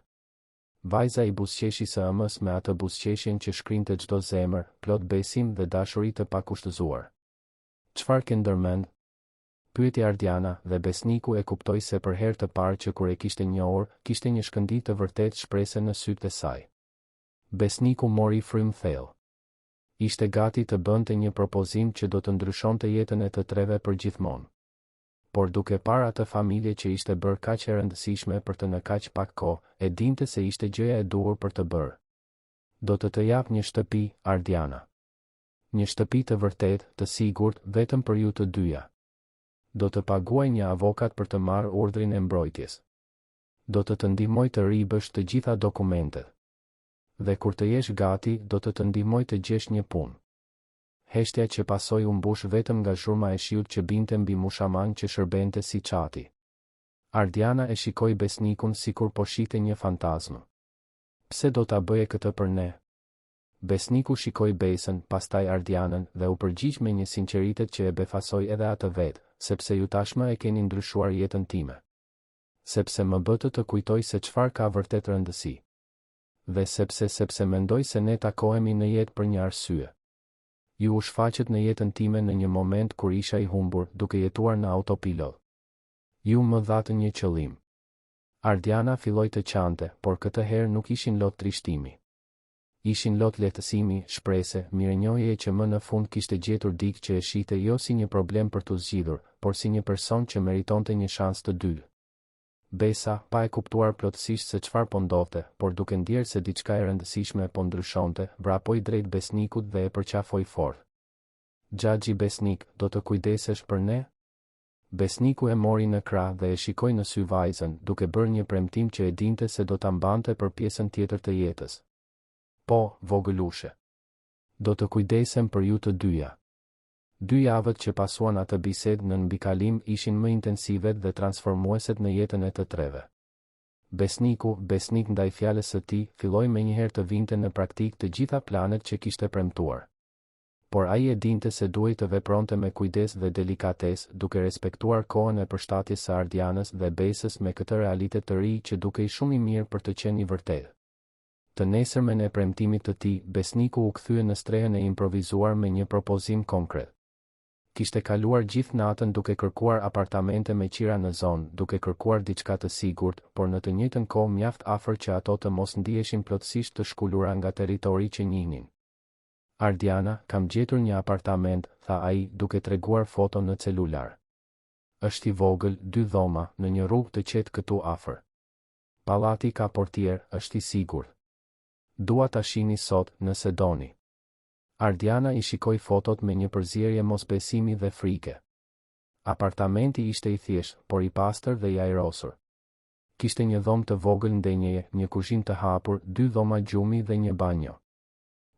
Vajza i buzëqeshi së ëmës me atë buzëqeshjen që shkrinte çdo zemër, plot besim dhe dashuri të pakushtëzuar. Çfarë ke ndërmend? Pyeti Ardiana, dhe besniku e kuptoi se për herë të parë që kur e kishte njohur, kishte një shkëndijë të vërtet shprese në sytë e saj. Besniku mori frym thellë. Ishte gati të bënte një propozim që do të ndryshonte jetën e të treve për gjithmonë. Por duke parë atë familje që ishte bërë kaq e rëndësishme për të në kaq pak kohë, e dinte se ishte gjëja e duhur për të bërë. Do të jap një shtëpi, Ardiana. Një shtëpi të vërtet, të sigurt, vetëm për ju të dyja. Do të paguaj një avokat për të marrë urdhrin e mbrojtjes. Do të ndihmoj të ribësh të gjitha dokumentet. Dhe kur të jesh gati, do të ndihmoj të gjesh një punë. Heshtja që pasoi u mbush vetëm nga zhurma e shiut që binte mbi mushaman që shërbente si çati. Ardiana e shikoi besnikun sikur po shihte një fantazmë. Pse do ta bëje këtë për ne? Besniku shikoi Besën, pastaj Ardianën dhe u përgjigj me një sinqeritet që e befasoi edhe atë vetë, sepse ju tashmë e keni ndryshuar jetën time. Sepse më bë të kujtoj se çfarë ka vërtet rëndësi. Dhe sepse mendoj se ne takohemi në jetë për një arsye. Ju u shfaqet në jetën time në një moment kur isha i humbur, duke jetuar në autopilot. Ju më dhatë një qëllim. Ardiana filloi të qante, por këtë herë nuk ishin lot trishtimi. Ishin lot lehtësimi, shprese, mirënjohje që më në fund kishte gjetur dikë që e shihte jo si një problem për t'u zgjidhur, por si një person që meritonte një shans të dytë. Besa, pa e kuptuar plotësisht se çfarë po ndodhte, por duke ndjerë se diçka e rëndësishme po ndryshonte, vrapoi drejt Besnikut dhe e përqafoi fort. "Xhaxhi Besnik, do të kujdesesh për ne?" Besniku e mori në krah dhe e shikoi në sy vajzën, duke bërë një premtim që e dinte se do ta mbante për pjesën tjetër të jetës. "Po, vogëlushe. Do të kujdesem për ju të dyja." 2 javët që pasuan atë bisedë në mbikalim ishin më intensive dhe transformuese në jetën e të treve. Besnik ndaj fjalës së tij, filloi menjëherë të vinte në praktik të gjitha planet që kishte premtuar. Por ai e dinte se duhej të vepronte me kujdes dhe delikatesë, duke respektuar kohën e përshtatjes së Ardianës dhe Besës me këtë realitet të ri që dukej shumë i mirë për të qenë i vërtetë. Të nesërmen e premtimit të tij, Besniku u kthye në strehën e improvizuar me një propozim konkret. Kishte kaluar gjithë natën duke kërkuar apartamente me qira në zonë, duke kërkuar diçka të sigurt, por në të njëjtën kohë mjaft afër që ato të mos ndiheshin plotësisht të shkulura nga territori që njihnin. "Ardiana, kam gjetur një apartament," tha ai, duke treguar foto në celular. "Është i vogël, 2 dhoma, në një rrugë të qetë këtu afër. Pallati ka portier, është i sigurt. Dua ta shihni sot, nëse doni." Ardiana i shikoi fotot me një përzierje mosbesimi dhe frike. Apartamenti ishte i thjeshtë, por i pastër dhe i ajrosur. Kishte një dhomë të vogël ndenjeje, një kuzhinë të hapur, 2 dhoma gjumi dhe një banjo.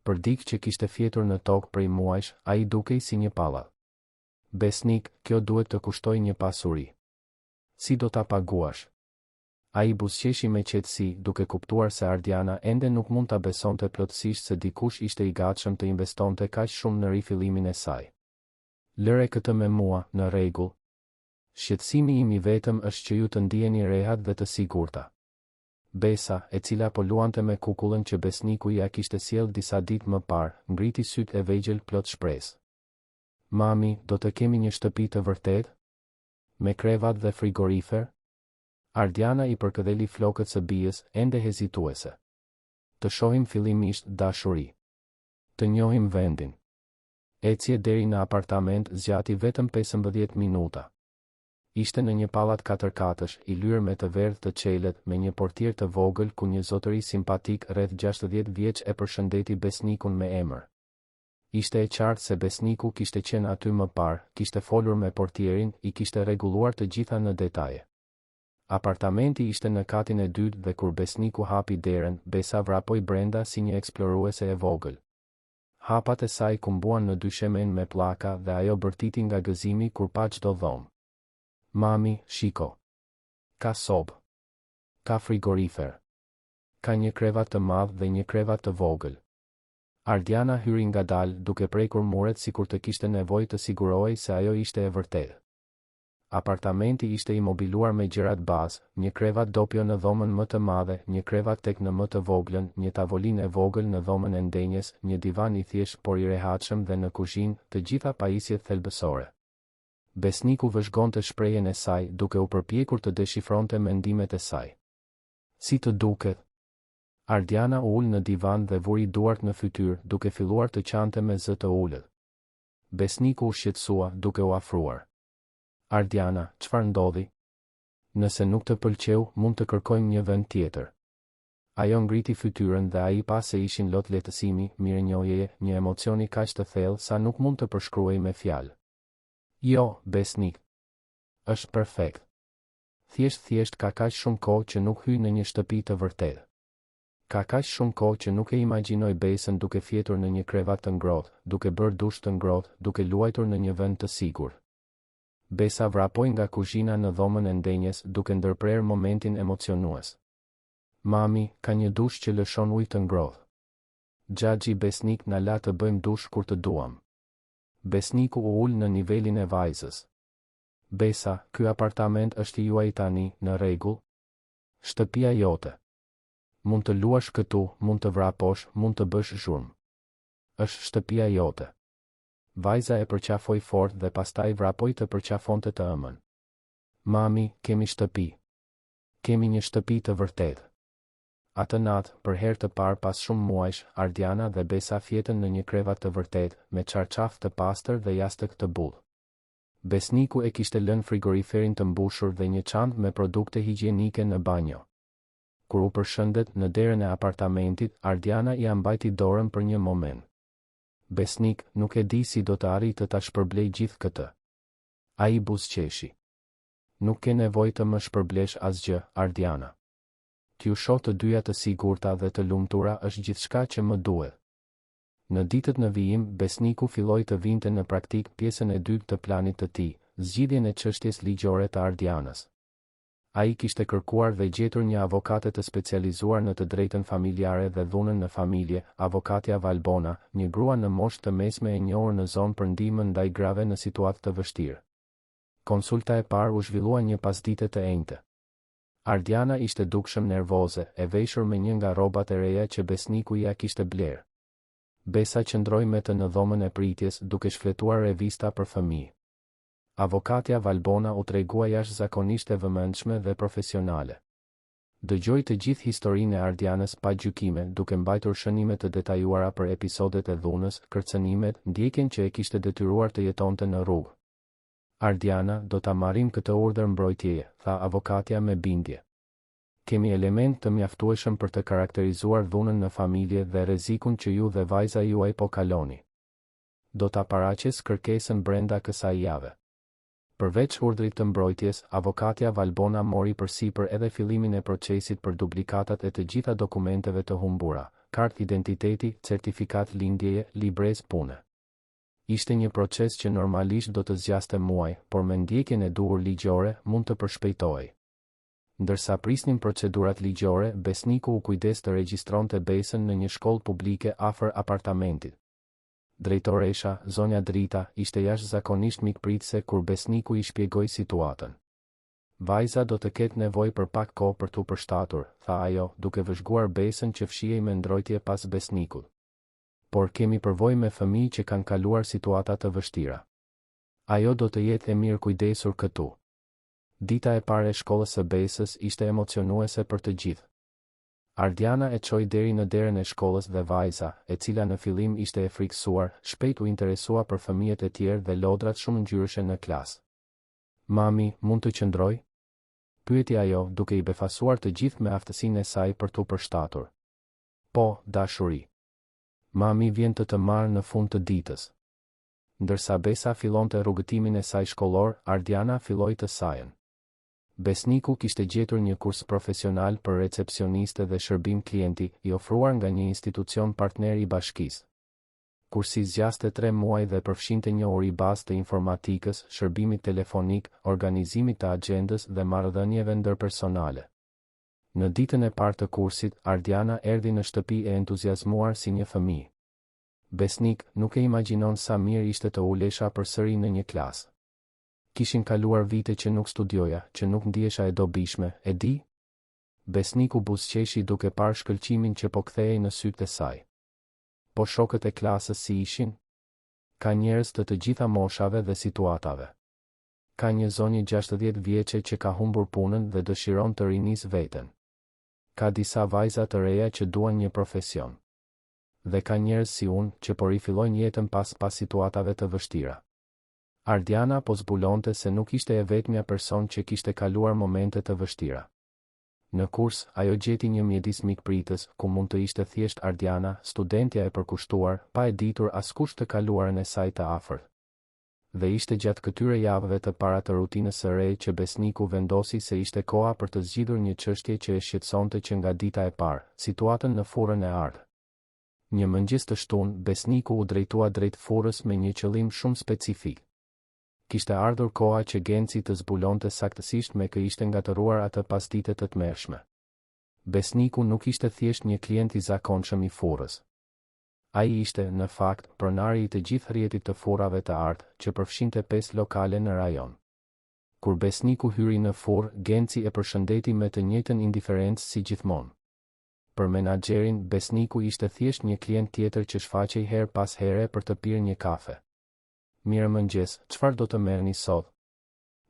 Për dikë që kishte fjetur në tokë prej muajsh, ai dukej si një pallat. "Besnik, kjo duhet të kushtoj një pasuri. Si do ta paguash?" Ai buzëqeshi me qetësi, duke kuptuar se Ardiana ende nuk mund ta besonte plotësisht se dikush ishte i gatshëm të investonte kaq shumë në rifillimin e saj. "Lëre këtë me mua, në rregull. Shqetësimi im i vetëm është që ju të ndiheni rehat dhe të sigurta." Besa, e cila po luante me kukullën që Besniku ja kishte sjell disa ditë më parë, ngriti sytë e vegjël plot shpresë. "Mami, do të kemi një shtëpi të vërtetë? Me krevat dhe frigorifer?" Ardiana i përkëdheli flokët së bijës, ende hezituese. "Të shohim fillimisht dashuri. Të njohim vendin." Ecje deri në apartament zgjati vetëm 15 minuta. Ishte në një pallat 4 katësh, i lyer me të verdhë të çelet, me një portier të vogël ku një zotëri simpatik rreth 60 vjeç e përshëndeti Besnikun me emër. Ishte e qartë se Besniku kishte qenë aty më parë, kishte folur me portierin, i kishte rregulluar të gjitha në detaje. Apartamenti ishte në katin e dytë dhe kur Besniku hapi derën, Besa vrapoi brenda si një eksploruese e vogël. Hapat e saj kumbuan në dyshemen me pllaka dhe ajo bërtiti nga gëzimi kur pa çdo dhomë. "Mami, shiko. Ka sobë. Ka frigorifer. Ka një krevat të madh dhe një krevat të vogël." Ardiana hyri ngadalë, duke prekur muret sikur të kishte nevojë të sigurohej se ajo ishte e vërtetë. Apartamenti ishte i mobiluar me gjërat bazë, një krevat dopjo në dhomën më të madhe, një krevat tek në më të voglën, një tavolinë e vogël në dhomën e ndenjes, një divan i thjeshtë por i rehatshëm dhe në kuzhinë, të gjitha pajisjet thelbësore. Besniku vëzhgonte shprehjen e saj, duke u përpjekur të deshifronte mendimet e saj. "Si të duket?" Ardiana u ul në divan dhe vuri duart në fytyrë, duke filluar të qante me zë të ulët. Besniku u shqetësua, duke u afruar. "Ardiana, çfarë ndodhi? Nëse nuk të pëlqeu, mund të kërkojmë një vend tjetër." Ajo ngriti fytyrën dhe ai pa se ishin lot lehtësimi, mirënjohjeje, një emocioni kaq të thellë sa nuk mund të përshkruhej me fjalë. "Jo, Besnik. Është perfekt. Thjesht ka kaq shumë kohë që nuk hyj në një shtëpi të vërtetë. Ka kaq shumë kohë që nuk e imagjinoj Besën duke fjetur në një krevat të ngrohtë, duke bërë dush të ngrohtë, duke luajtur në një vend të sigurt." Besa vrapoi nga kuzhina në dhomën e ndenjes, duke ndërprer momentin emocionues. "Mami, ka një dush që lëshon ujë të ngrohtë. Xhaxhi Besnik na la të bëjmë dush kur të duam." Besniku u ul në nivelin e vajzës. "Besa, ky apartament është i juaj tani, në rregull? Shtëpia jote. Mund të luash këtu, mund të vraposh, mund të bësh zhurmë. Është shtëpia jote." Vajza e përqafoi fort dhe pastaj vrapoi të përqafonte të ëmën. "Mami, kemi shtëpi. Kemi një shtëpi të vërtetë. Atë natë, për herë të parë pas shumë muajsh, Ardiana dhe Besa fjetën në një krevat të vërtetë, me çarçaf të pastër dhe jastëk të bullë. Besniku e kishte lënë frigoriferin të mbushur dhe një çantë me produkte higjienike në banjo. Kur u përshëndet në derën e apartamentit, Ardiana i mbajti dorën për një moment. Besnik, nuk e di si do të arritë ta shpërblej gjithë këtë. Ai buzëqeshi. Nuk ke nevojë të më shpërblesh asgjë, Ardiana. T'ju shoh të dyja të sigurta dhe të lumtura është gjithçka që më duhet. Në ditët në vijim, Besniku filloi të vinte në praktik pjesën e dytë të planit të tij, zgjidhjen e çështjes ligjore të Ardianës. Ai kishte kërkuar dhe gjetur një avokate të specializuar në të drejtën familjare dhe dhunën në familje, avokatja Valbona, një grua në moshë të mesme e njohur në zonë për ndihmën ndaj grave në situatë të vështirë. Konsulta e parë u zhvillua një pasdite të enjte. Ardiana ishte dukshëm nervoze, e veshur me një nga rrobat e reja që Besniku ja kishte blerë. Besa qëndroi me të në dhomën e pritjes, duke shfletuar revista për fëmijë. Avokatja Valbona u tregua jashtëzakonisht e vëmendshme dhe profesionale. Dëgjoi të gjithë historinë e Ardianës pa gjykime, duke mbajtur shënime të detajuara për episodet e dhunës, kërcënimet, ndjekjen që e kishte detyruar të jetonte në rrugë. Ardiana, do ta marrim këtë urdhër mbrojtjeje, tha avokatja me bindje. Kemi element të mjaftueshëm për të karakterizuar dhunën në familje dhe rrezikun që ju dhe vajza juaj po kaloni. Do ta paraqes kërkesën brenda kësaj jave. Përveç urdhrit të mbrojtjes, avokatja Valbona mori përsipër edhe fillimin e procesit për duplikatat e të gjitha dokumenteve të humbura, kartë identiteti, certifikat lindjeje, libres pune. Ishte një proces që normalisht do të zgjaste muaj, por me ndjekjen e duhur ligjore mund të përshpejtohej. Ndërsa prisnin procedurat ligjore, Besniku u kujdes të regjistronte Besën në një shkollë publike afër apartamentit. Drejtoresha, zonja Drita, ishte jashtëzakonisht mikpritëse kur Besniku i shpjegoi situatën. Vajza do të ketë nevojë për pak kohë për t'u përshtatur, tha ajo, duke vëzhguar Besën që fshihej me ndrojtje pas Besnikut. Por kemi përvojë me fëmijë që kanë kaluar situata të vështira. Ajo do të jetë e mirë kujdesur këtu. Dita e parë e shkollës së Besës ishte emocionuese për të gjithë. Ardiana e çoi deri në derën e shkollës dhe vajza, e cila në fillim ishte e frikësuar, shpejt u interesua për fëmijët e tjerë dhe lodrat shumë ngjyrëshe në klasë. Mami, mund të qëndroj? Pyeti ajo, duke i befasuar të gjithë me aftësinë e saj për t'u përshtatur. Po, dashuri. Mami vjen të marrë në fund të ditës. Ndërsa Besa fillonte rrugëtimin e saj shkollor, Ardiana filloi të sajën. Besniku kishte gjetur një kurs profesional për recepcioniste dhe shërbim klienti, i ofruar nga një institucion partner i bashkisë. Kursi zgjaste 3 muaj dhe përfshinte një ori bazë të informatikës, shërbimit telefonik, organizimit të agjendës dhe marrëdhënieve ndërpersonale. Në ditën e parë të kursit, Ardiana erdhi në shtëpi e entuziazmuar si një fëmijë. Besnik, nuk e imagjinon sa mirë ishte të ulesha përsëri në një klasë. Kishin kaluar vite që nuk studioja, që nuk ndihesha e dobishme, e di? Besniku buzëqeshi duke parë shkëlqimin që po kthehej në sytë e saj. Po shokët e klasës si ishin? Ka njerëz të gjitha moshave dhe situatave. Ka një zonjë 60 vjeçe që ka humbur punën dhe dëshiron të rinis veten. Ka disa vajza të reja që duan një profesion. Dhe ka njerëz si unë që po rifillojnë jetën pas situatave të vështira. Ardiana po zbulonte se nuk ishte e vetmja person që kishte kaluar momente të vështira. Në kurs, ajo gjeti një mjedis mikpritës, ku mund të ishte thjesht Ardiana, studentja e përkushtuar, pa e ditur askush të kaluarën e saj të afërt. Dhe ishte gjatë këtyre javëve të para të rutinës së re që Besniku vendosi se ishte koha për të zgjidhur një çështje që e shqetësonte që nga dita e parë, situatën në furrën e ardhë. Një mëngjes të shtunë, Besniku u drejtua drejt furrës me një qëllim shumë specifik. Kishte ardhur koha që Genci të zbulonte saktësisht me kë ishte ngatëruar atë pasdite të tmerrshme. Besniku nuk ishte thjesht një klient i zakonshëm i furrës. Ai ishte, në fakt, pronari i të gjithë rrjetit të furrave të ardhë, që përfshinte 5 lokale në rajon. Kur Besniku hyri në furrë, Genci e përshëndeti me të njëjtën indiferencë si gjithmonë. Për menaxherin, Besniku ishte thjesht një klient tjetër që shfaqej her pas here për të pirë një kafe. Mirë mëngjes, çfarë do të merrni sot?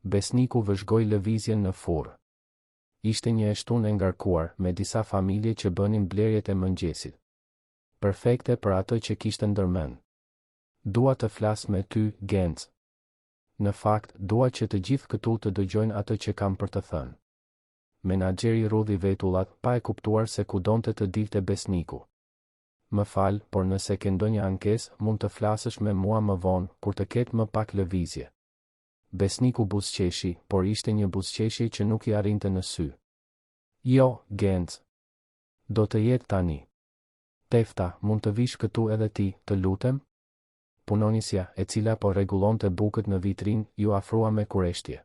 Besniku vëzhgoi lëvizjen në furrë. Ishte një shtunë e ngarkuar me disa familje që bënin blerjet e mëngjesit. Perfekte për atë që kishte ndërmend. Dua të flas me ty, Genc. Në fakt, dua që të gjithë këtu të dëgjojnë atë që kam për të thënë. Menaxheri rudhi vetullat, pa e kuptuar se ku donte të dilte Besniku. Më fal, por nëse ke ndonjë ankesë, mund të flasësh me mua më vonë, kur të ketë më pak lëvizje. Besniku buzëqeshi, por ishte një buzëqeshje që nuk I arrinte në sy. Jo, Genc. Do të jetë tani. Tefta, mund të vish këtu edhe ti, të lutem? Punonisja, e cila po rregullonte bukët në vitrinë, ju afrua me kureshtje.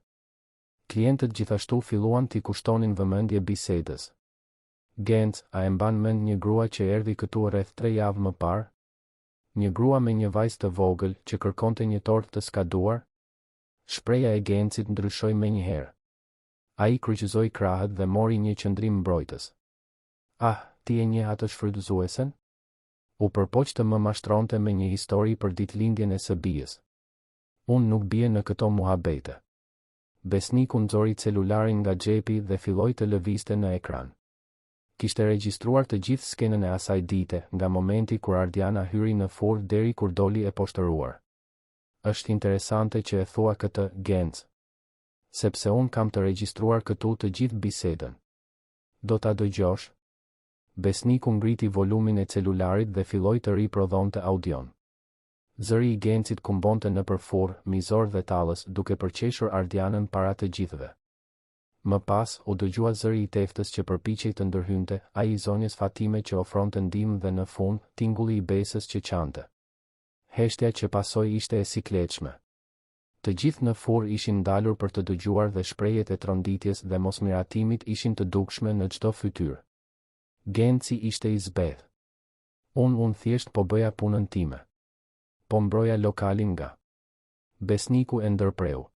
Klientët gjithashtu filluan t'i kushtonin vëmendje bisedës. Genc, a e mban mend një grua që erdhi këtu rreth 3 javë më parë? Një grua me një vajzë të vogël që kërkonte një tort të skaduar? Shpreha e Gencit ndryshoi menjëherë. Ai kryqëzoi krahët dhe mori një qëndrim mbrojtës. Ah, ti e njeh atë shfrytëzuesen? U përpoq të më mashtronte me një histori për ditëlindjen e së bijës. Unë nuk bie në këto muhabete. Besniku nxori celularin nga xhepi dhe filloi të lëvizte në ekran. Kishte regjistruar të gjithë skenën e asaj dite, nga momenti kur Ardiana hyri në furrë deri kur doli e poshtëruar. Është interesante që e thua këtë, Genc. Sepse unë kam të regjistruar këtu të gjithë bisedën. Do ta dëgjosh? Besniku ngriti volumin e celularit dhe filloi të riprodhonte audion. Zëri I Gencit kumbonte nëpër furrë, mizor dhe tallës, duke përqeshur Ardianën para të gjithëve. Më pas, u dëgjua zëri I Teftës që përpiqej të ndërhynte, ai I zonjës Fatime që ofronte ndihmë dhe në fund, tingulli I Besës që qante. Heshtja që pasoi ishte e sikletshme. Të gjithë në furrë ishin ndalur për të dëgjuar dhe shprehjet e tronditjes dhe mosmiratimit ishin të dukshme në çdo fytyrë. Genci ishte I zbeth. Unë thjesht po bëja punën time. Po mbroja lokalin nga. Besniku e ndërpreu.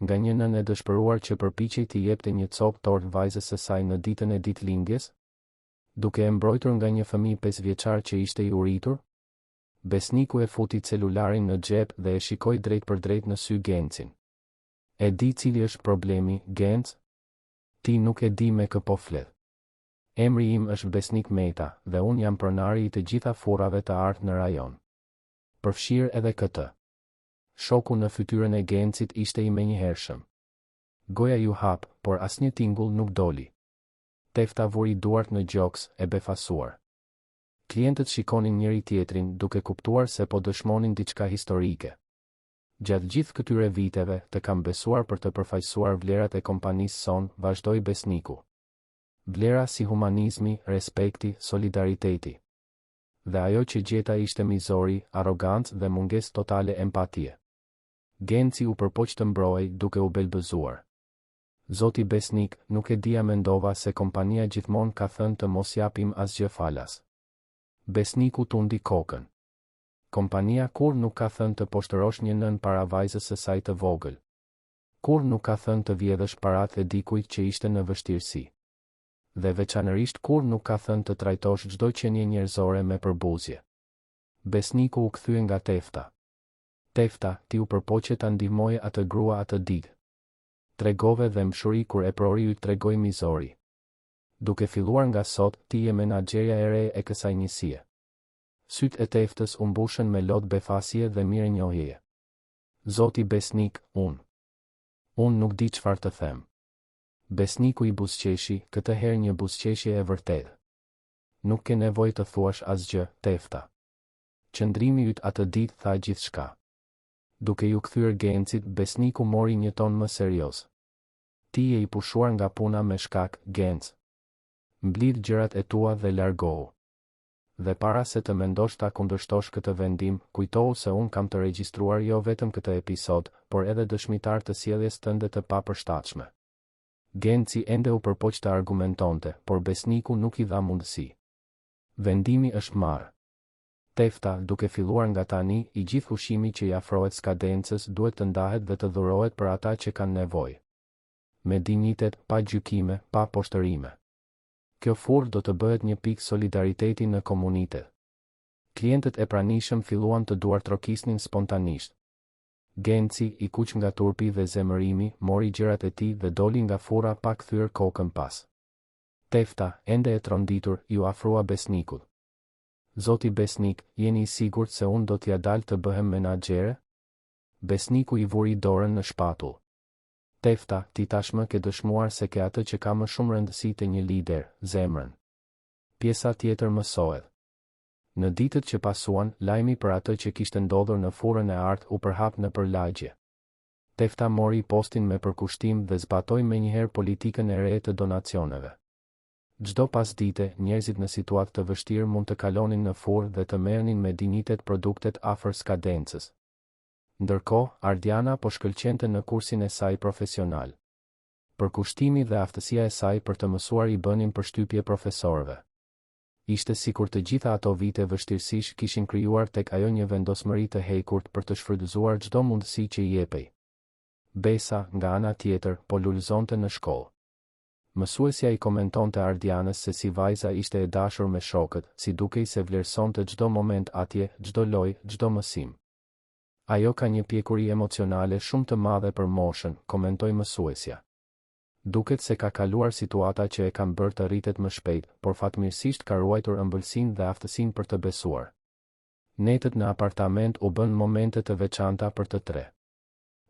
Nga një nënë e dëshpëruar që përpiqej t'i jepte një copë tort vajzës së saj në ditën e ditëlindjes? Duke e mbrojtur nga një fëmijë 5 vjeçar që ishte I uritur? Besniku e futi celularin në xhep dhe e shikoi drejt për drejt në sy Gencin. E di cili është problemi, Genc? Ti nuk e di me kë po flet. Emri im është Besnik Meta dhe unë jam pronari I të gjitha furrave të artë në rajon. Përfshirë edhe këtë. Shoku në fytyrën e Gencit ishte I menjëhershëm. Goja ju hap, por asnjë tingull nuk doli. Tefta vuri duart në gjoks, e befasuar. Klientët shikonin njëri tjetrin duke kuptuar se po dëshmonin diçka historike. Gjatë gjithë këtyre viteve, të kam besuar për të përfaqësuar vlerat e kompanisë son, vazhdoi Besniku. Vlera si humanizmi, respekti, solidariteti. Dhe ajo që gjeta ishte mizori, arrogancë dhe mungesë totale empatie. Genci u përpoq të mbrojë duke u belbëzuar. Zoti Besnik, nuk e dija mendova se kompania gjithmonë ka thënë të mos japim asgjë falas. Besniku tundi kokën. Kompania kur nuk ka thënë të poshtërosh një nën para vajzës së saj të vogël. Kur nuk ka thënë të vjedhësh paratë e dikujt që ishte në vështirësi. Dhe veçanërisht kur nuk ka thënë të trajtosh çdo qenie njerëzore me përbuzje. Besniku u kthye nga Tefta. Tefta, ti u përpoqe ta ndihmoje atë grua atë ditë. Tregove dhe mshuri kur e prori ju tregoj mizori. Duke filluar nga sot, ti je menaxherja e re e kësaj njësie. Syt e Teftës u mbushën me lot befasie dhe mirënjohjeje. Zoti Besnik, unë nuk di çfarë të them. Besniku I buzëqeshi, këtë herë një buzëqeshje e vërtetë. Nuk ke nevojë të thuash asgjë, Tefta. Qëndrimi yt atë ditë tha gjithçka. Duke ju kthyer Gencit, Besniku mori një ton më serioz. Ti je I pushuar nga puna me shkak, Genc. Mblidh gjërat e tua dhe largohu. Dhe para se të mendosh ta kundërshtosh këtë vendim, kujtohu se unë kam të regjistruar jo vetëm këtë episod, por edhe dëshmitar të sjelljes tënde të papërshtatshme. Genci ende u përpoq të argumentonte, por Besniku nuk I dha mundësi. Vendimi është marrë. Tefta, duke filluar nga tani, I gjithë ushqimi që I afrohet skadencës duhet të ndahet dhe të dhurohet për ata që kanë nevojë. Me dinjitet, pa gjykime, pa poshtërime. Kjo furrë do të bëhet një pikë solidariteti në komunitet. Klientët e pranishëm filluan të duartrokisnin spontanisht. Genci, i kuq nga turpi dhe zemërimi, mori gjërat e tij dhe doli nga furra pa kthyer kokën pas. Tefta, ende e tronditur, ju afrua besnikut. Zoti besnik, jeni i sigurt se unë do t'ja dal të bëhem menaxhere? Besniku i vuri dorën në shpatull. Tefta, ti tashmë ke dëshmuar se ke atë që ka më shumë rëndësi te një lider, zemrën. Pjesa tjetër mësohet. Në ditët që pasuan, lajmi për atë që kishte ndodhur në furrën e artë u përhap në përlagje. Tefta mori postin me përkushtim dhe zbatoi menjëherë politikën e re të donacioneve. Çdo pasdite, njerëzit në situatë të vështirë mund të kalonin në furrë dhe të merrnin me dinjitet produktet afër skadencës. Ndërkohë, Ardiana po shkëlqente në kursin e saj profesional. Përkushtimi dhe aftësia e saj për të mësuar i bënin përshtypje profesorëve. Ishte sikur të gjitha ato vite vështirësish kishin krijuar tek ajo një vendosmëri të hekurt për të shfrytëzuar çdo mundësi që i jepej. Besa, nga ana tjetër, po lulëzonte në shkollë. Mësuesja i komentonte Ardianës se si vajza ishte e dashur me shokët, si dukej se vlerësonte çdo moment atje, çdo lojë, çdo mësim. Ajo ka një pjekuri emocionale shumë të madhe për moshën, komentoi mësuesja. Duket se ka kaluar situata që e kanë bërë të rritet më shpejt, por fatmirësisht ka ruajtur ëmbëlsinë dhe aftësinë për të besuar. Netët në apartament u bën momente të veçanta për të tre.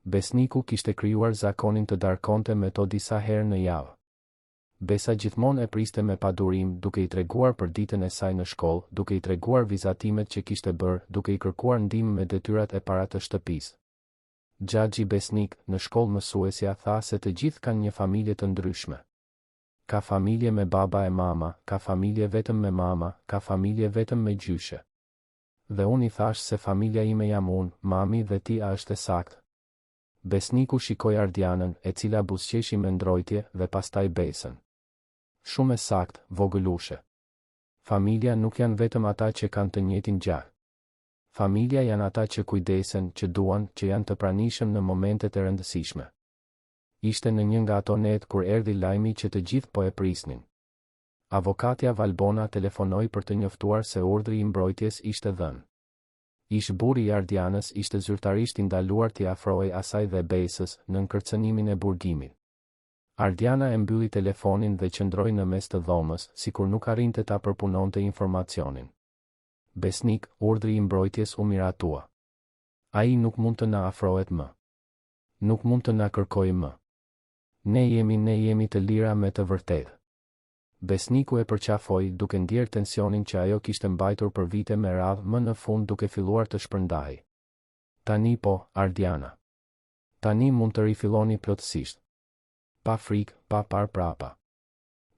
Besniku kishte krijuar zakonin të darkonte me to disa herë në javë. Besa gjithmonë e priste me padurim, duke i treguar për ditën e saj në shkollë, duke i treguar vizatimet që kishte bërë, duke i kërkuar ndihmë me detyrat e para të shtëpisë. Xhaxhi Besnik, në shkollë mësuesja tha se të gjithë kanë një familje të ndryshme. Ka familje me baba e mama, ka familje vetëm me mama, ka familje vetëm me gjyshe. Dhe unë i thash se familja ime jam unë, mami dhe ti, a është e saktë? Besniku shikoi Ardianën, e cila buzëqeshi me ndrojtje, dhe pastaj Besën. Shumë e saktë, vogëlushe. Familja nuk janë vetëm ata që kanë të njëjtin gjak. Familja janë ata që kujdesen, që duan, që janë të pranishëm në momentet e rëndësishme. Ishte në një nga ato net kur erdhi lajmi që të gjithë po e prisnin. Avokatja Valbona telefonoi për të njoftuar se urdhri i mbrojtjes ishte dhënë. Ish burri i Ardianës ishte zyrtarisht i ndaluar t'i afrohej asaj dhe Besës në kërcënimin e burgimit. Ardiana e mbylli telefonin dhe qëndroi në mes të dhomës, sikur nuk arrinte ta përpunonte informacionin. Besnik, urdhri i mbrojtjes u miratua. Ai nuk mund të na afrohet më. Nuk mund të na kërkojë më. Ne jemi të lira me të vërtetë. Besniku e përqafoi duke ndjerë tensionin që ajo kishte mbajtur për vite me radhë, më në fund duke filluar të shpërndahej. Tani po, Ardiana. Tani mund të rifilloni plotësisht. Pa frikë, pa parë prapa.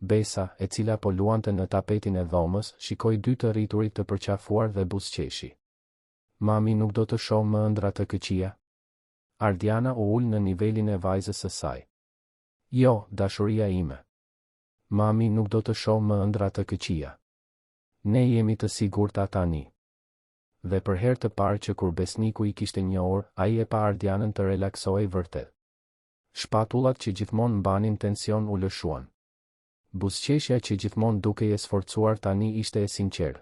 Besa, e cila po luante në tapetin e dhomës, shikoi dy të rriturit të përqafuar dhe buzëqeshi. Mami nuk do të shoh më ëndra të këqija? Ardiana u ul në nivelin e vajzës së saj. Jo, dashuria ime. Mami nuk do të shoh më ëndra të këqija. Ne jemi të sigurta tani. Dhe për herë të parë që kur Besniku i kishte njohur, ai e pa Ardianën të relaksohej vërtet. Shpatullat që gjithmonë mbanin tension u lëshuan. Buzëqeshja që gjithmonë dukej e sforcuar tani ishte e sinqertë.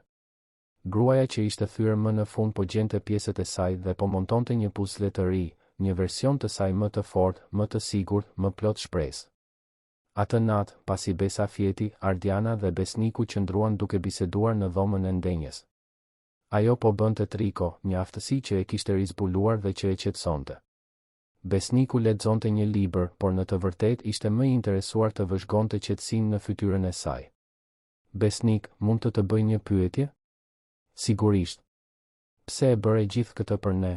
Gruaja që ishte thyer më në fund po gjente pjesët e saj dhe po montonte një puzle të ri, një version të saj më të fortë, më të sigurt, më plot shpresë. Atë natë, pasi Besa fjeti, Ardiana dhe Besniku qëndruan duke biseduar në dhomën e ndenjes. Ajo po bënte triko, një aftësi që e kishte rizbuluar dhe që e qetësonte. Besniku lexonte një libër, por në të vërtetë ishte më i interesuar të vëzhgonte qetësinë në fytyrën e saj. Besnik, mund të bëj një pyetje? Sigurisht. Pse e bëre gjithë këtë për ne?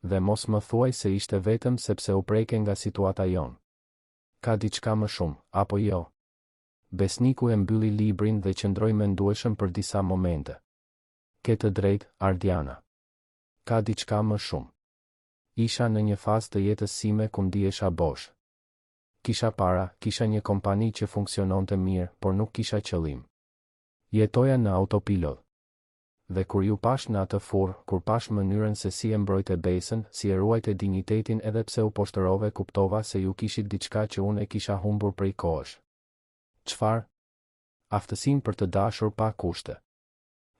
Dhe mos më thuaj se ishte vetëm sepse u preke nga situata jonë. Ka diçka më shumë, apo jo? Besniku e mbylli librin dhe qëndroi mendueshëm për disa momente. Ke të drejtë, Ardiana. Ka diçka më shumë. Isha në një fazë të jetës sime ku ndihesha bosh. Kisha para, kisha një kompani që funksiononte mirë, por nuk kisha qëllim. Jetoja në autopilot. Dhe kur ju pash në atë furrë, kur pash mënyrën se si e mbrojte Besën, si e ruajte dinjitetin edhe pse u poshtërove, kuptova se ju kishit diçka që unë e kisha humbur prej kohësh. Çfarë? Aftësinë për të dashur pa kushte.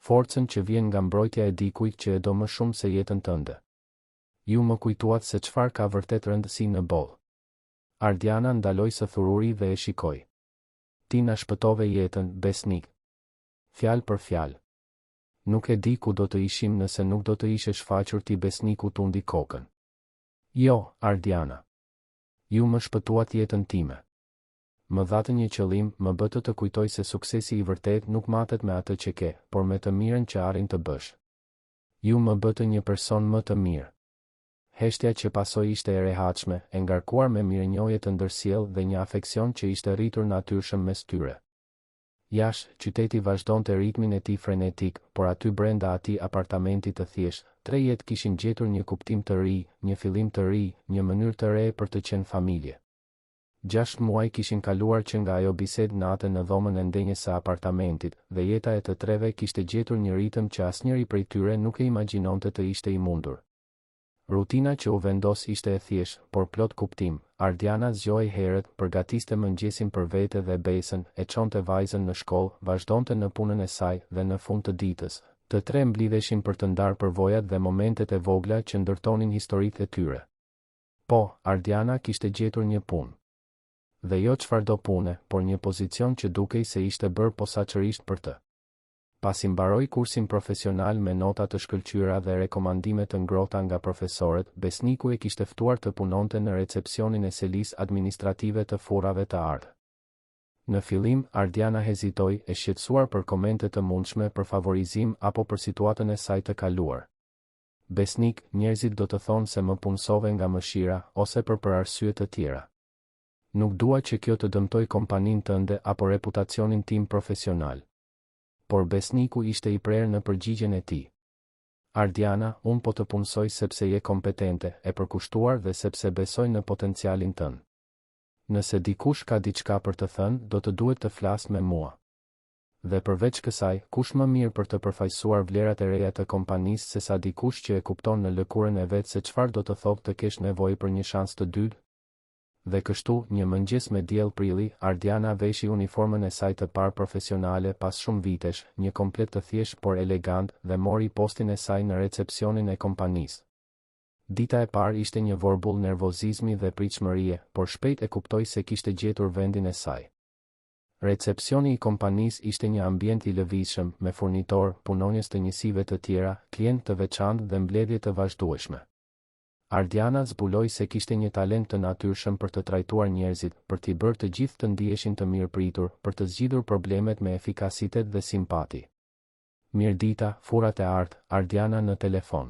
Forcën që vjen nga mbrojtja e dikujt që e do më shumë se jetën tënde. Ju më kujtuat se çfarë ka vërtet rëndësi në boll. Ardiana ndaloi së thururi dhe e shikoi. Ti na shpëtove jetën, besnik. Fjalë për fjalë. Nuk e di ku do të ishim nëse nuk do të ishe shfaqur ti besniku tundi kokën. Jo, Ardiana. Ju më shpëtuat jetën time. Më dhatë një qëllim, më bëtë të kujtoj se suksesi i vërtet nuk matet me atë që ke, por me të mirën që arrin të bësh. Ju më bëtë një person më të mirë. Heshtja që pasoj ishte e rehatshme, e ngarkuar me mirënjohje të ndërsjell dhe një afeksion që ishte rritur natyrshëm mes tyre. Jashtë, qyteti vazhdonte ritmin e tij frenetik, por aty brenda atij apartamenti të thjeshtë, tre jetë kishin gjetur një kuptim të ri, një fillim të ri, një mënyrë të re për të qenë familje. 6 muaj kishin kaluar që nga ajo bisedë natë në dhomën e ndenjes së apartamentit, dhe jeta e të treve kishte gjetur një ritëm që asnjëri prej tyre nuk e imagjinonte të ishte i mundur. Rutina që u vendos ishte e thjeshtë, por plot kuptim. Ardiana zgjohej herët, përgatiste mëngjesin për vete dhe besën, e çonte vajzën në shkollë, vazhdonte në punën e saj dhe në fund të ditës, të tre mblidheshin për të ndarë përvojat dhe momentet e vogla që ndërtonin historitë e tyre. Po, Ardiana kishte gjetur një punë. Dhe jo çfarëdo pune, por një pozicion që dukej se ishte bërë posaçërisht për të. Pasi mbaroi kursin profesional me nota të shkëlqyera dhe rekomandime të ngrohta nga profesorët, besniku e kishte ftuar të punonte në recepcionin e selisë administrative të furrave të ardh. Në fillim, Ardiana hezitoi, e shqetësuar për komente të mundshme për favorizim apo për situatën e saj të kaluar. Besnik, njerëzit do të thonë se më punësove nga mëshira ose për arsye të tjera. Nuk dua që kjo të dëmtoj kompaninë tënde apo reputacionin tim profesional. Por besniku ishte i prerë në përgjigjen e tij. Ardiana, unë po të punësoj sepse je kompetente, e përkushtuar dhe sepse besoj në potencialin tënd. Nëse dikush ka diçka për të thënë, do të duhet të flasë me mua. Dhe përveç kësaj, kush më mirë për të përfaqësuar vlerat e reja të kompanisë se sa dikush që e kupton në lëkurën e vet se çfarë do të thotë të kesh nevojë për një shans të dytë? Dhe kështu, një mëngjes me diell prilli, Ardiana veshi uniformën e saj të parë profesionale pas shumë vitesh, një komplet të thjeshtë por elegant, dhe mori postin e saj në recepcionin e kompanisë. Dita e parë ishte një vorbull nervozizmi dhe pritshmërie, por shpejt e kuptoi se kishte gjetur vendin e saj. Recepcioni i kompanisë ishte një ambient i lëvizshëm, me furnitor, punonjës të njësive të tjera, klientë të veçantë dhe mbledhje të vazhdueshme. Ardiana zbuloi se kishte një talent të natyrshëm për të trajtuar njerëzit, për t'i bërë të gjithë të ndiheshin të mirëpritur, për të zgjidhur problemet me efikasitet dhe simpati. Mirëdita, furat e art, Ardiana në telefon.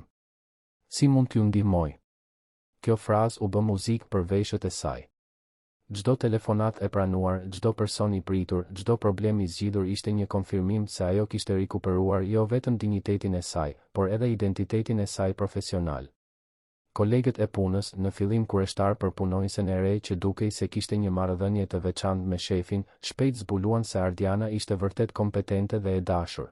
Si mund t'ju ndihmoj? Kjo frazë u bë muzikë për veshët e saj. Çdo telefonat e pranuar, çdo person i pritur, çdo problem i zgjidhur ishte një konfirmim se ajo kishte rikuperuar jo vetëm dinjitetin e saj, por edhe identitetin e saj profesional. Kolegët e punës, në fillim kurioztar për punonjësen e re që dukej se kishte një marrëdhënie të veçantë me shefin, shpejt zbuluan se Ardiana ishte vërtet kompetente dhe e dashur.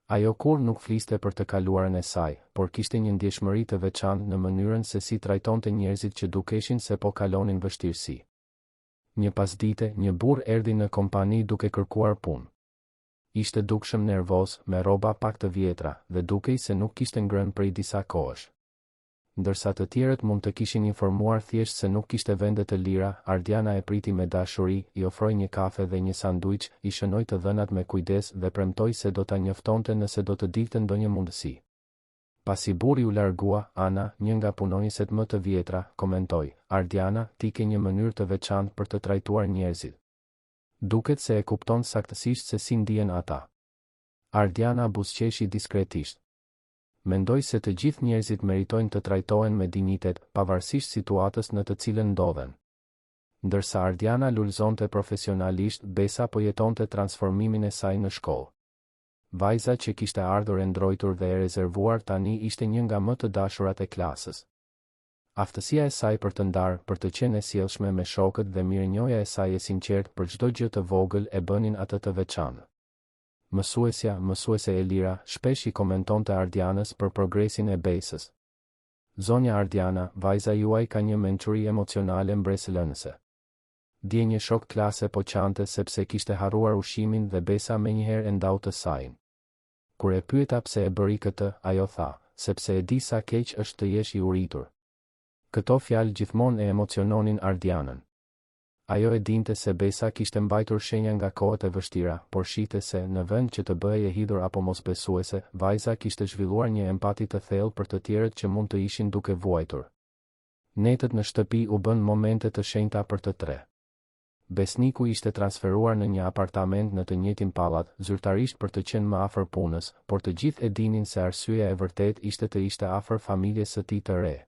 Ajo kur nuk fliste për të kaluarën e saj, por kishte një ndjeshmëri të veçantë në mënyrën se si trajtonte njerëzit që dukeshin se po kalonin vështirësi. Një pasdite, një burr erdhi në kompani duke kërkuar punë. Ishte dukshëm nervoz, me rroba pak të vjetra, dhe dukej se nuk kishte ngrënë prej disa kohësh. Ndërsa të tjerët mund të kishin informuar thjesht se nuk kishte vende të lira, Ardiana e priti me dashuri, i ofroi një kafe dhe një sanduiç, i shënoi të dhënat me kujdes dhe premtoi se do ta njoftonte nëse do të dilte ndonjë mundësi. Pasi burri u largua, Ana, një nga punonjëset më të vjetra, komentoi: "Ardiana, ti ke një mënyrë të veçantë për të trajtuar njerëzit. Duket se e kupton saktësisht se si ndihen ata." Ardiana buzëqeshi diskretisht. Mendoj se të gjithë njerëzit meritojnë të trajtohen me dinjitet, pavarësisht situatës në të cilën ndodhen. Ndërsa Ardiana lulëzonte profesionalisht, Besa po jetonte transformimin e saj në shkollë. Vajza që kishte ardhur e ndrojtur dhe e rezervuar tani ishte një nga më të dashurat e klasës. Aftësia e saj për të ndarë, për të qenë e sjellshme me shokët dhe mirënjohja e saj e sinqertë për çdo gjë të vogël e bënin atë të veçantë. Mësuese e lira, shpesh i komentonte Ardianës për progresin e Besës. Zonja Ardiana, vajza juaj ka një mençuri emocionale mbresëlënëse. Dje një shok klase po qante sepse kishte harruar ushqimin dhe Besa menjëherë e ndau të sajin. Kur e pyeta pse e bëri këtë, ajo tha: sepse e di sa keq është të jesh i uritur. Këto fjalë gjithmonë e emociononin Ardianën. Ajo e dinte se Besa kishte mbajtur shenja nga kohët e vështira, por shihte se, në vend që të bëhej e hidhur apo mosbesuese, vajza kishte zhvilluar një empati të thellë për të tjerët që mund të ishin duke vuajtur. Netët në shtëpi u bën momente të shenjta për të tre. Besniku ishte transferuar në një apartament në të njëjtin pallat, zyrtarisht për të qenë më afër punës, por të gjithë e dinin se arsyeja e vërtet ishte të ishte afër familjes së tij të re.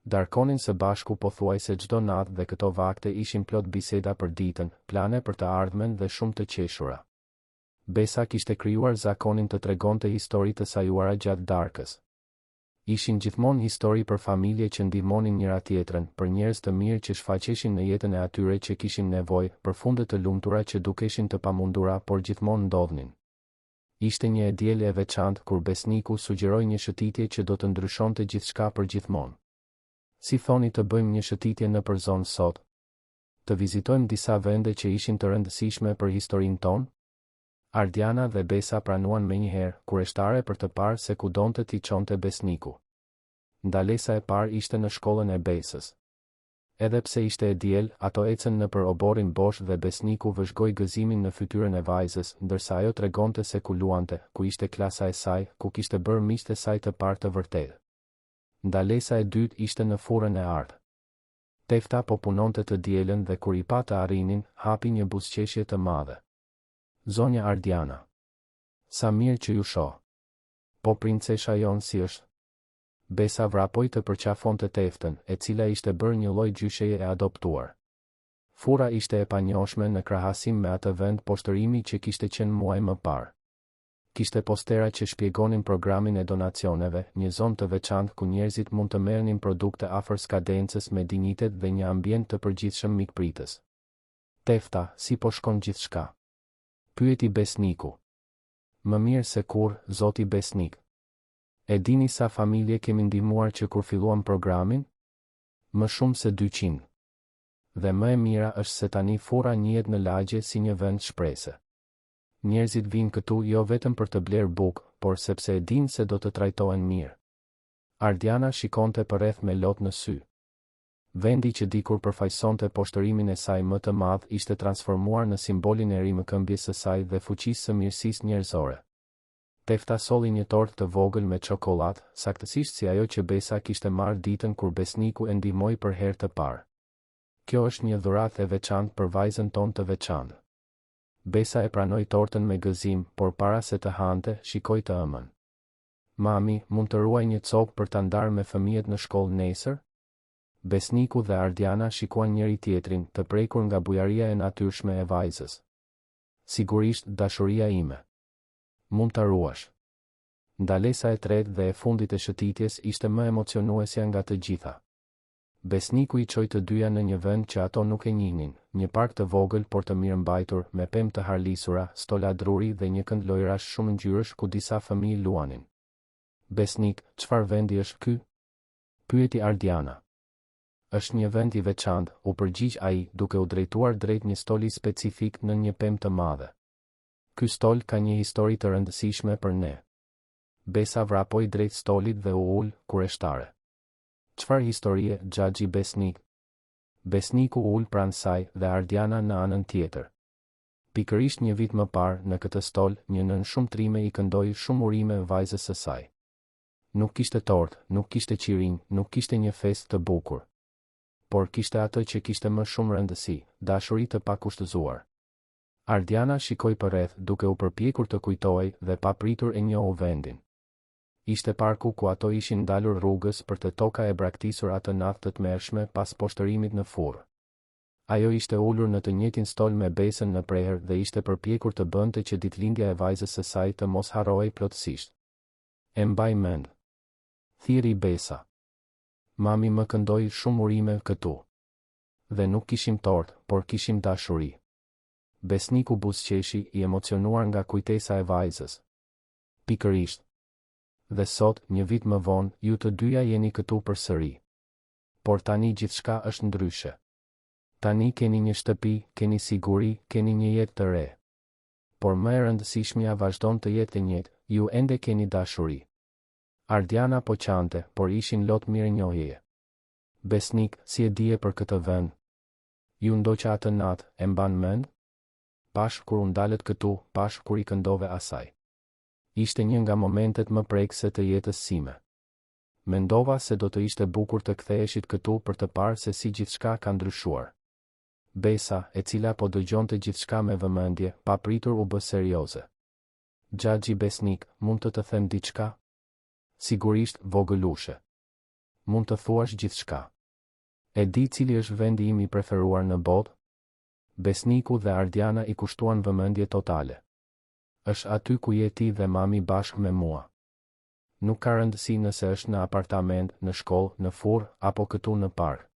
Darkonin së bashku pothuajse çdo natë dhe këto vakte ishin plot biseda për ditën, plane për të ardhmen dhe shumë të qeshura. Besa kishte krijuar zakonin të tregonte histori të sajuara gjatë darkës. Ishin gjithmonë histori për familje që ndihmonin njëra tjetrën, për njerëz të mirë që shfaqeshin në jetën e atyre që kishin nevojë, për funde të lumtura që dukeshin të pamundura por gjithmonë ndodhnin. Ishte një diel e veçantë kur Besniku sugjeroi një shëtitje që do të ndryshonte gjithçka për gjithmonë. Si thoni të bëjmë një shëtitje nëpër zonë sot? Të vizitojmë disa vende që ishin të rëndësishme për historinë tonë? Ardiana dhe Besa pranuan menjëherë, kurioztare për të parë se ku donte t'i çonte Besniku. Ndalesa e parë ishte në shkollën e Besës. Edhe pse ishte e diel, ato ecën nëpër oborin bosh dhe Besniku vëzhgoi gëzimin në fytyrën e vajzës, ndërsa ajo tregonte se ku luante, ku ishte klasa e saj, ku kishte bërë miqtë e saj të parë të vërtetë. Ndalesa e dytë ishte në furrën e art. Tefta po punonte të dielën dhe kur i pa të arrinin, hapi një buzëqeshje të madhe. Zonja Ardiana. Sa mirë që ju shoh. Po princesha jonë si është? Besa vrapoi të përqafonte teftën, e cila ishte bërë një lloj gjysheje e adoptuar. Furra ishte e panjohshme në krahasim me atë vend poshtërimi që kishte qenë muaj më parë. Kishte postera që shpjegonin programin e donacioneve, një zonë të veçantë ku njerëzit mund të merrnin produkte afër skadencës me dinjitet dhe një ambient të përgjithshëm mikpritës. Tefta, si po shkon gjithçka? Pyeti Besniku. Më mirë se kur, zoti Besnik. E dini sa familje kemi ndihmuar që kur filluam programin? Më shumë se 200. Dhe më e mira është se tani furra njihet në lagje si një vend shprese. Njerëzit vinë këtu jo vetëm për të bler bukë, por sepse e dinë se do të trajtohen mirë. Ardiana shikonte përreth me lot në sy. Vendi që dikur përfaqësonte poshtërimin e saj më të madh ishte transformuar në simbolin e rimëkëmbjes së saj dhe fuqisë së mirësisë njerëzore. Tefta solli një tortë të vogël me çokoladë, saktësisht si ajo që Besa kishte marrë ditën kur Besniku e ndihmoi për herë të parë. Kjo është një dhuratë e veçantë për vajzën tonë të veçantë. Besa e pranoi tortën me gëzim, por para se të hante, shikoi të ëmën. Mami, mund të ruaj një copë për ta ndarë me fëmijët në shkollë nesër? Besniku dhe Ardiana shikuan njëri tjetrin, të prekur nga bujaria e natyrshme e vajzës. Sigurisht, dashuria ime. Mund ta ruash. Ndalesa e tretë dhe e fundit e shëtitjes ishte më emocionuesja nga të gjitha. Besniku i çoi të dyja në një vend që ato nuk e njihnin, një park të vogël por të mirëmbajtur, me pemë të harlisura, stola druri dhe një kënd lojrash shumë ngjyresh ku disa fëmijë luanin. Besnik, çfarë vendi është ky? Pyeti Ardiana. Është një vend i veçantë, u përgjigj ai, duke u drejtuar drejt një stoli specifik në një pemë të madhe. Ky stol ka një histori të rëndësishme për ne. Besa vrapoi drejt stolit dhe u ul, kurioztare. Çfarë historie, xhaxhi Besnik? Besniku u ul pranë saj dhe Ardiana në anën tjetër. Pikërisht një vit më parë, në këtë stol, një nën shumë trime i këndoi shumë urime vajzës së saj. Nuk kishte tortë, nuk kishte qirinj, nuk kishte një festë të bukur. Por kishte atë që kishte më shumë rëndësi, dashuri të pakushtëzuar. Ardiana shikoi përreth, duke u përpjekur të kujtojë dhe pa pritur e njohu vendin. Ishte parku ku ato ishin dalur rrugës për të toka e braktisur atë natë të tmerrshme pas poshtërimit në furrë. Ajo ishte ulur në të njëjtin stol me Besën në prehër dhe ishte përpjekur të bënte që ditëlindja e vajzës së saj të mos harrohej plotësisht. E mbaj mend. Thiri Besa. Mami më këndoi shumë urime këtu. Dhe nuk kishim tortë, por kishim dashuri. Besniku buzëqeshi, i emocionuar nga kujtesa e vajzës. Pikërisht. Dhe sot, një vit më vonë, ju të dyja jeni këtu përsëri. Por tani gjithçka është ndryshe. Tani keni një shtëpi, keni siguri, keni një jetë të re. Por më e rëndësishmja vazhdon të jetë e njëjtë, ju ende keni dashuri. Ardiana po qante, por ishin lot mirënjohjeje. Besnik, si e dije për këtë vend? Ju ndoqa atë natë, e mban mend? Pash kur u ndalet këtu, pash kur i këndove asaj. Ishte një nga momentet më prekse të jetës sime. Mendova se do të ishte bukur të ktheheshit këtu për të parë se si gjithçka ka ndryshuar. Besa, e cila po dëgjonte gjithçka me vëmendje, pa pritur u bë serioze. Xhaxhi Besnik, mund të them diçka? Sigurisht, vogëlushe. Mund të thuash gjithçka. E di cili është vendi im i preferuar në botë? Besniku dhe Ardiana i kushtuan vëmendje totale. Është aty ku je ti dhe mami bashkë me mua. Nuk ka rëndësi nëse është në apartament, në shkollë, në furrë, apo këtu në park.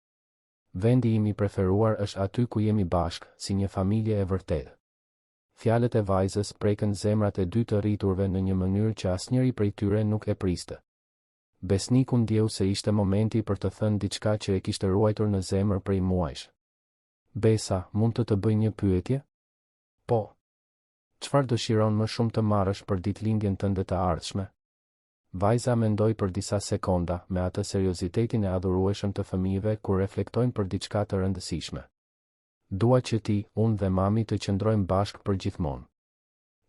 Vendi im i preferuar është aty ku jemi bashkë, si një familje e vërtetë. Fjalët e vajzës prekën zemrat e dy të rriturve në një mënyrë që asnjëri prej tyre nuk e priste. Besniku ndjeu se ishte momenti për të thënë diçka që e kishte ruajtur në zemër prej muajsh. Besa, mund të bëj një pyetje? Po. Çfarë dëshiron më shumë të marrësh për ditëlindjen tënde të ardhshme? Vajza mendoi për disa sekonda, me atë seriozitetin e adhurueshëm të fëmijëve kur reflektojnë për diçka të rëndësishme. Dua që ti, unë dhe mami të qëndrojmë bashkë për gjithmonë.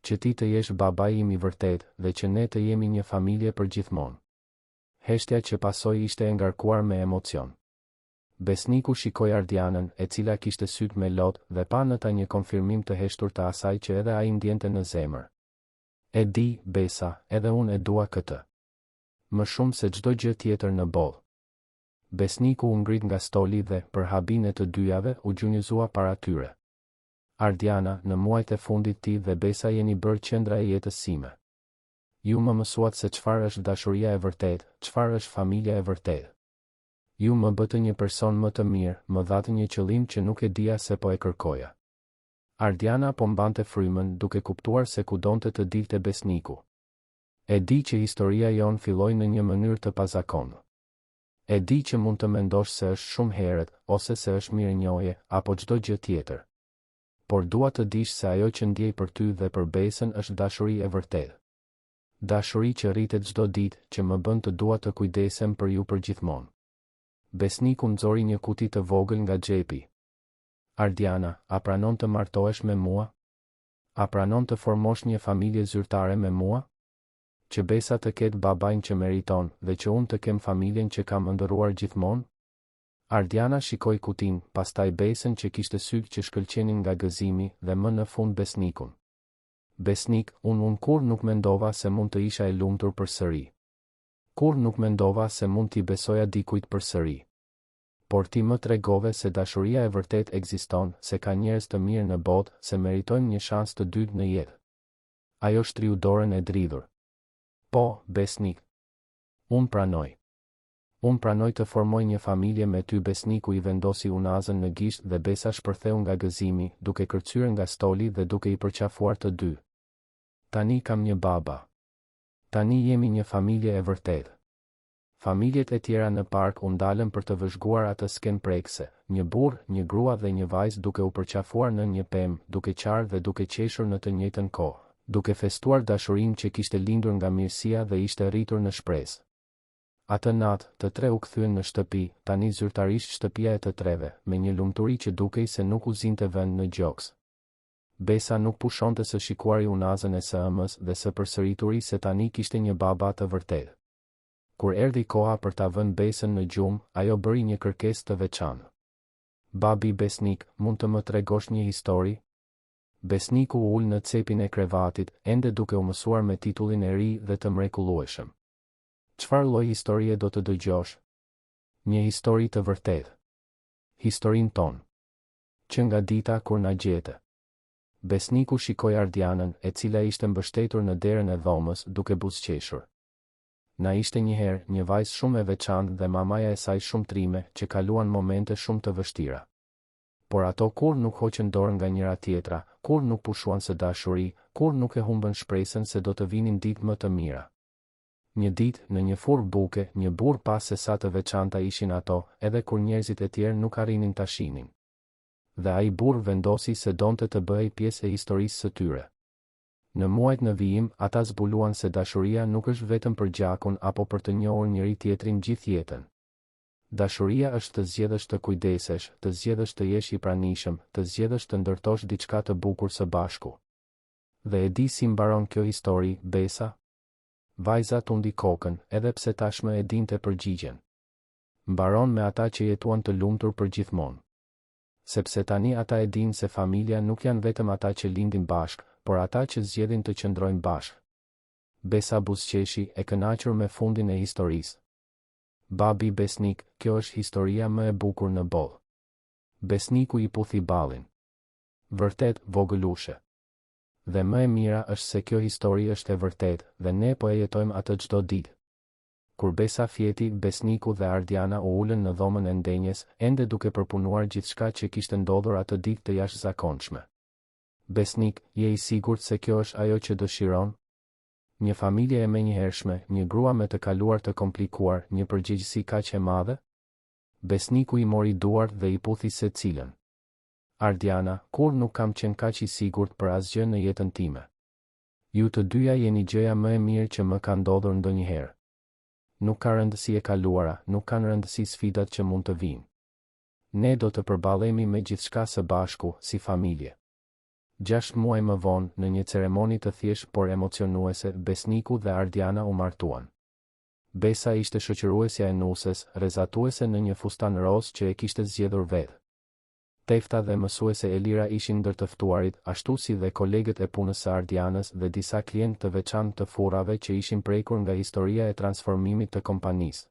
Që ti të jesh babai im i vërtet dhe që ne të jemi një familje për gjithmonë. Heshtja që pasoi ishte e ngarkuar me emocion. Besniku shikoi Ardianën, e cila kishte sytë me lot, dhe pa në ta një konfirmim të heshtur të asaj që edhe ai ndjente në zemër. E di, Besa, edhe unë e dua këtë. Më shumë se çdo gjë tjetër në botë. Besniku u ngrit nga stoli dhe, për habin e të dyjave, u gjunjëzua para tyre. Ardiana, në muajt e fundit ti dhe Besa jeni bërë qendra e jetës sime. Ju më mësuat se çfarë është dashuria e vërtetë, çfarë është familja e vërtetë. Ju më bëtë një person më të mirë, më dhatë një qëllim që nuk e dija se po e kërkoja. Ardiana po mbante frymën duke kuptuar se ku donte të dilte Besniku. E di që historia jon filloi në një mënyrë të pazakontë. E di që mund të mendosh se është shumë herët, ose se është mirënjohje, apo çdo gjë tjetër. Por dua të dish se ajo që ndjej për ty dhe për Besën është dashuri e vërtetë. Dashuri që rritet çdo ditë, që më bën të dua të kujdesem për ju për gjithmonë. Besniku nxori një kuti të vogël nga xhepi. Ardiana, a pranon të martohesh me mua? A pranon të formosh një familje zyrtare me mua? Që Besa të ketë babain që meriton dhe që unë të kem familjen që kam ëndërruar gjithmonë? Ardiana shikoi kutin, pastaj Besën që kishte sy që shkëlqenin nga gëzimi dhe më në fund Besnikun. Besnik, unë kur nuk mendova se mund të isha e lumtur përsëri. Kur nuk mendova se mund t'i besoja dikujt përsëri. Por ti më tregove se dashuria e vërtet ekziston, se ka njerëz të mirë në botë, se meritojnë një shans të dytë në jetë. Ajo shtriu dorën e dridhur. Po, Besnik. Unë pranoj. Unë pranoj të formoj një familje me ty. Besniku i vendosi unazën në gisht dhe Besa shpërtheu nga gëzimi, duke kërcyer nga stoli dhe duke i përqafuar të dy. Tani kam një baba. Tani jemi një familje e vërtetë. Familjet e tjera në park u ndalën për të vëzhguar atë sken prekse, një burr, një grua dhe një vajzë duke u përqafuar në një pemë, duke qarë dhe duke qeshur në të njëjtën kohë, duke festuar dashurinë që kishte lindur nga mirësia dhe ishte rritur në shpresë. Atë natë, të tre u kthyen në shtëpi, tani zyrtarisht shtëpia e të treve, me një lumturi që dukej se nuk u zinte vend në gjoks. Besa nuk pushonte së shikuari unazën e së ëmës dhe së përsërituri se tani kishte një baba të vërtetë. Kur erdhi koha për ta vënë Besën në gjumë, ajo bëri një kërkesë të veçantë. Babi Besnik, mund të më tregosh një histori? Besniku u ul në cepin e krevatit, ende duke u mësuar me titullin e ri dhe të mrekullueshëm. Çfarë lloj historie do të dëgjosh? Një histori të vërtetë. Historinë tonë. Që nga dita kur na gjete. Besniku shikoi Ardianën, e cila ishte mbështetur në derën e dhomës, duke buzëqeshur. Na ishte njëherë një vajzë shumë e veçantë dhe mamaja e saj shumë trime, që kaluan momente shumë të vështira. Por ato kur nuk hoqën dorë nga njëra tjetra, kur nuk pushuan së dashuri, kur nuk e humbën shpresën se do të vinin ditë më të mira. Një ditë, në një furrë buke, një burr pas se sa të veçanta ishin ato, edhe kur njerëzit e tjerë nuk arrinin ta shihnin. Dhe ai burr vendosi se donte të bëhej pjesë e historisë së tyre. Në muajt në vijim, ata zbuluan se dashuria nuk është vetëm për gjakun apo për të njohur njëri tjetrin gjithë jetën. Dashuria është të zgjedhësh të kujdesesh, të zgjedhësh të jesh i pranishëm, të zgjedhësh të ndërtosh diçka të bukur së bashku. Dhe e di si mbaron kjo histori, Besa? Vajza tundi kokën, edhe pse tashmë e dinte përgjigjen. Mbaron me ata që jetuan të lumtur për gjithmonë. Sepse tani ata e dinë se familja nuk janë vetëm ata që lindin bashk, por ata që zgjedhin të qëndrojnë bashk. Besa buzëqeshi, e kënaqur me fundin e historisë. Babi besnik, kjo është historia më e bukur në botë. Besniku i puthi ballin. Vërtet, vogëlushe. Dhe më e mira është se kjo histori është e vërtetë dhe ne po e jetojmë atë çdo ditë. Kur Besa fjeti, besniku dhe Ardiana u ulën në dhomën e ndenjes, ende duke përpunuar gjithçka që kishte ndodhur atë ditë të jashtëzakonshme. Besnik, je i sigurt se kjo është ajo që dëshiron? Një familje e menjëhershme, një grua me të kaluar të komplikuar, një përgjegjësi kaq e madhe? Besniku i mori duart dhe i puthi secilën. Ardiana, kur nuk kam qenë kaq i sigurt për asgjë në jetën time. Ju të dyja jeni gjëja më e mirë që më ka ndodhur ndonjëherë. Nuk ka rëndësi e kaluara, nuk kanë rëndësi sfidat që mund të vinë. Ne do të përballemi me gjithçka së bashku, si familje. 6 muaj më vonë, në një ceremoni të thjeshtë por emocionuese, Besniku dhe Ardiana u martuan. Besa ishte shoqëruesja e nusës, rrezatuese në një fustan roz që e kishte zgjedhur vetë. Tefta dhe mësuese Elira ishin ndër të ftuarit, ashtu si dhe kolegët e punës së Ardianës dhe disa klientë të veçantë të furrave që ishin prekur nga historia e transformimit të kompanisë.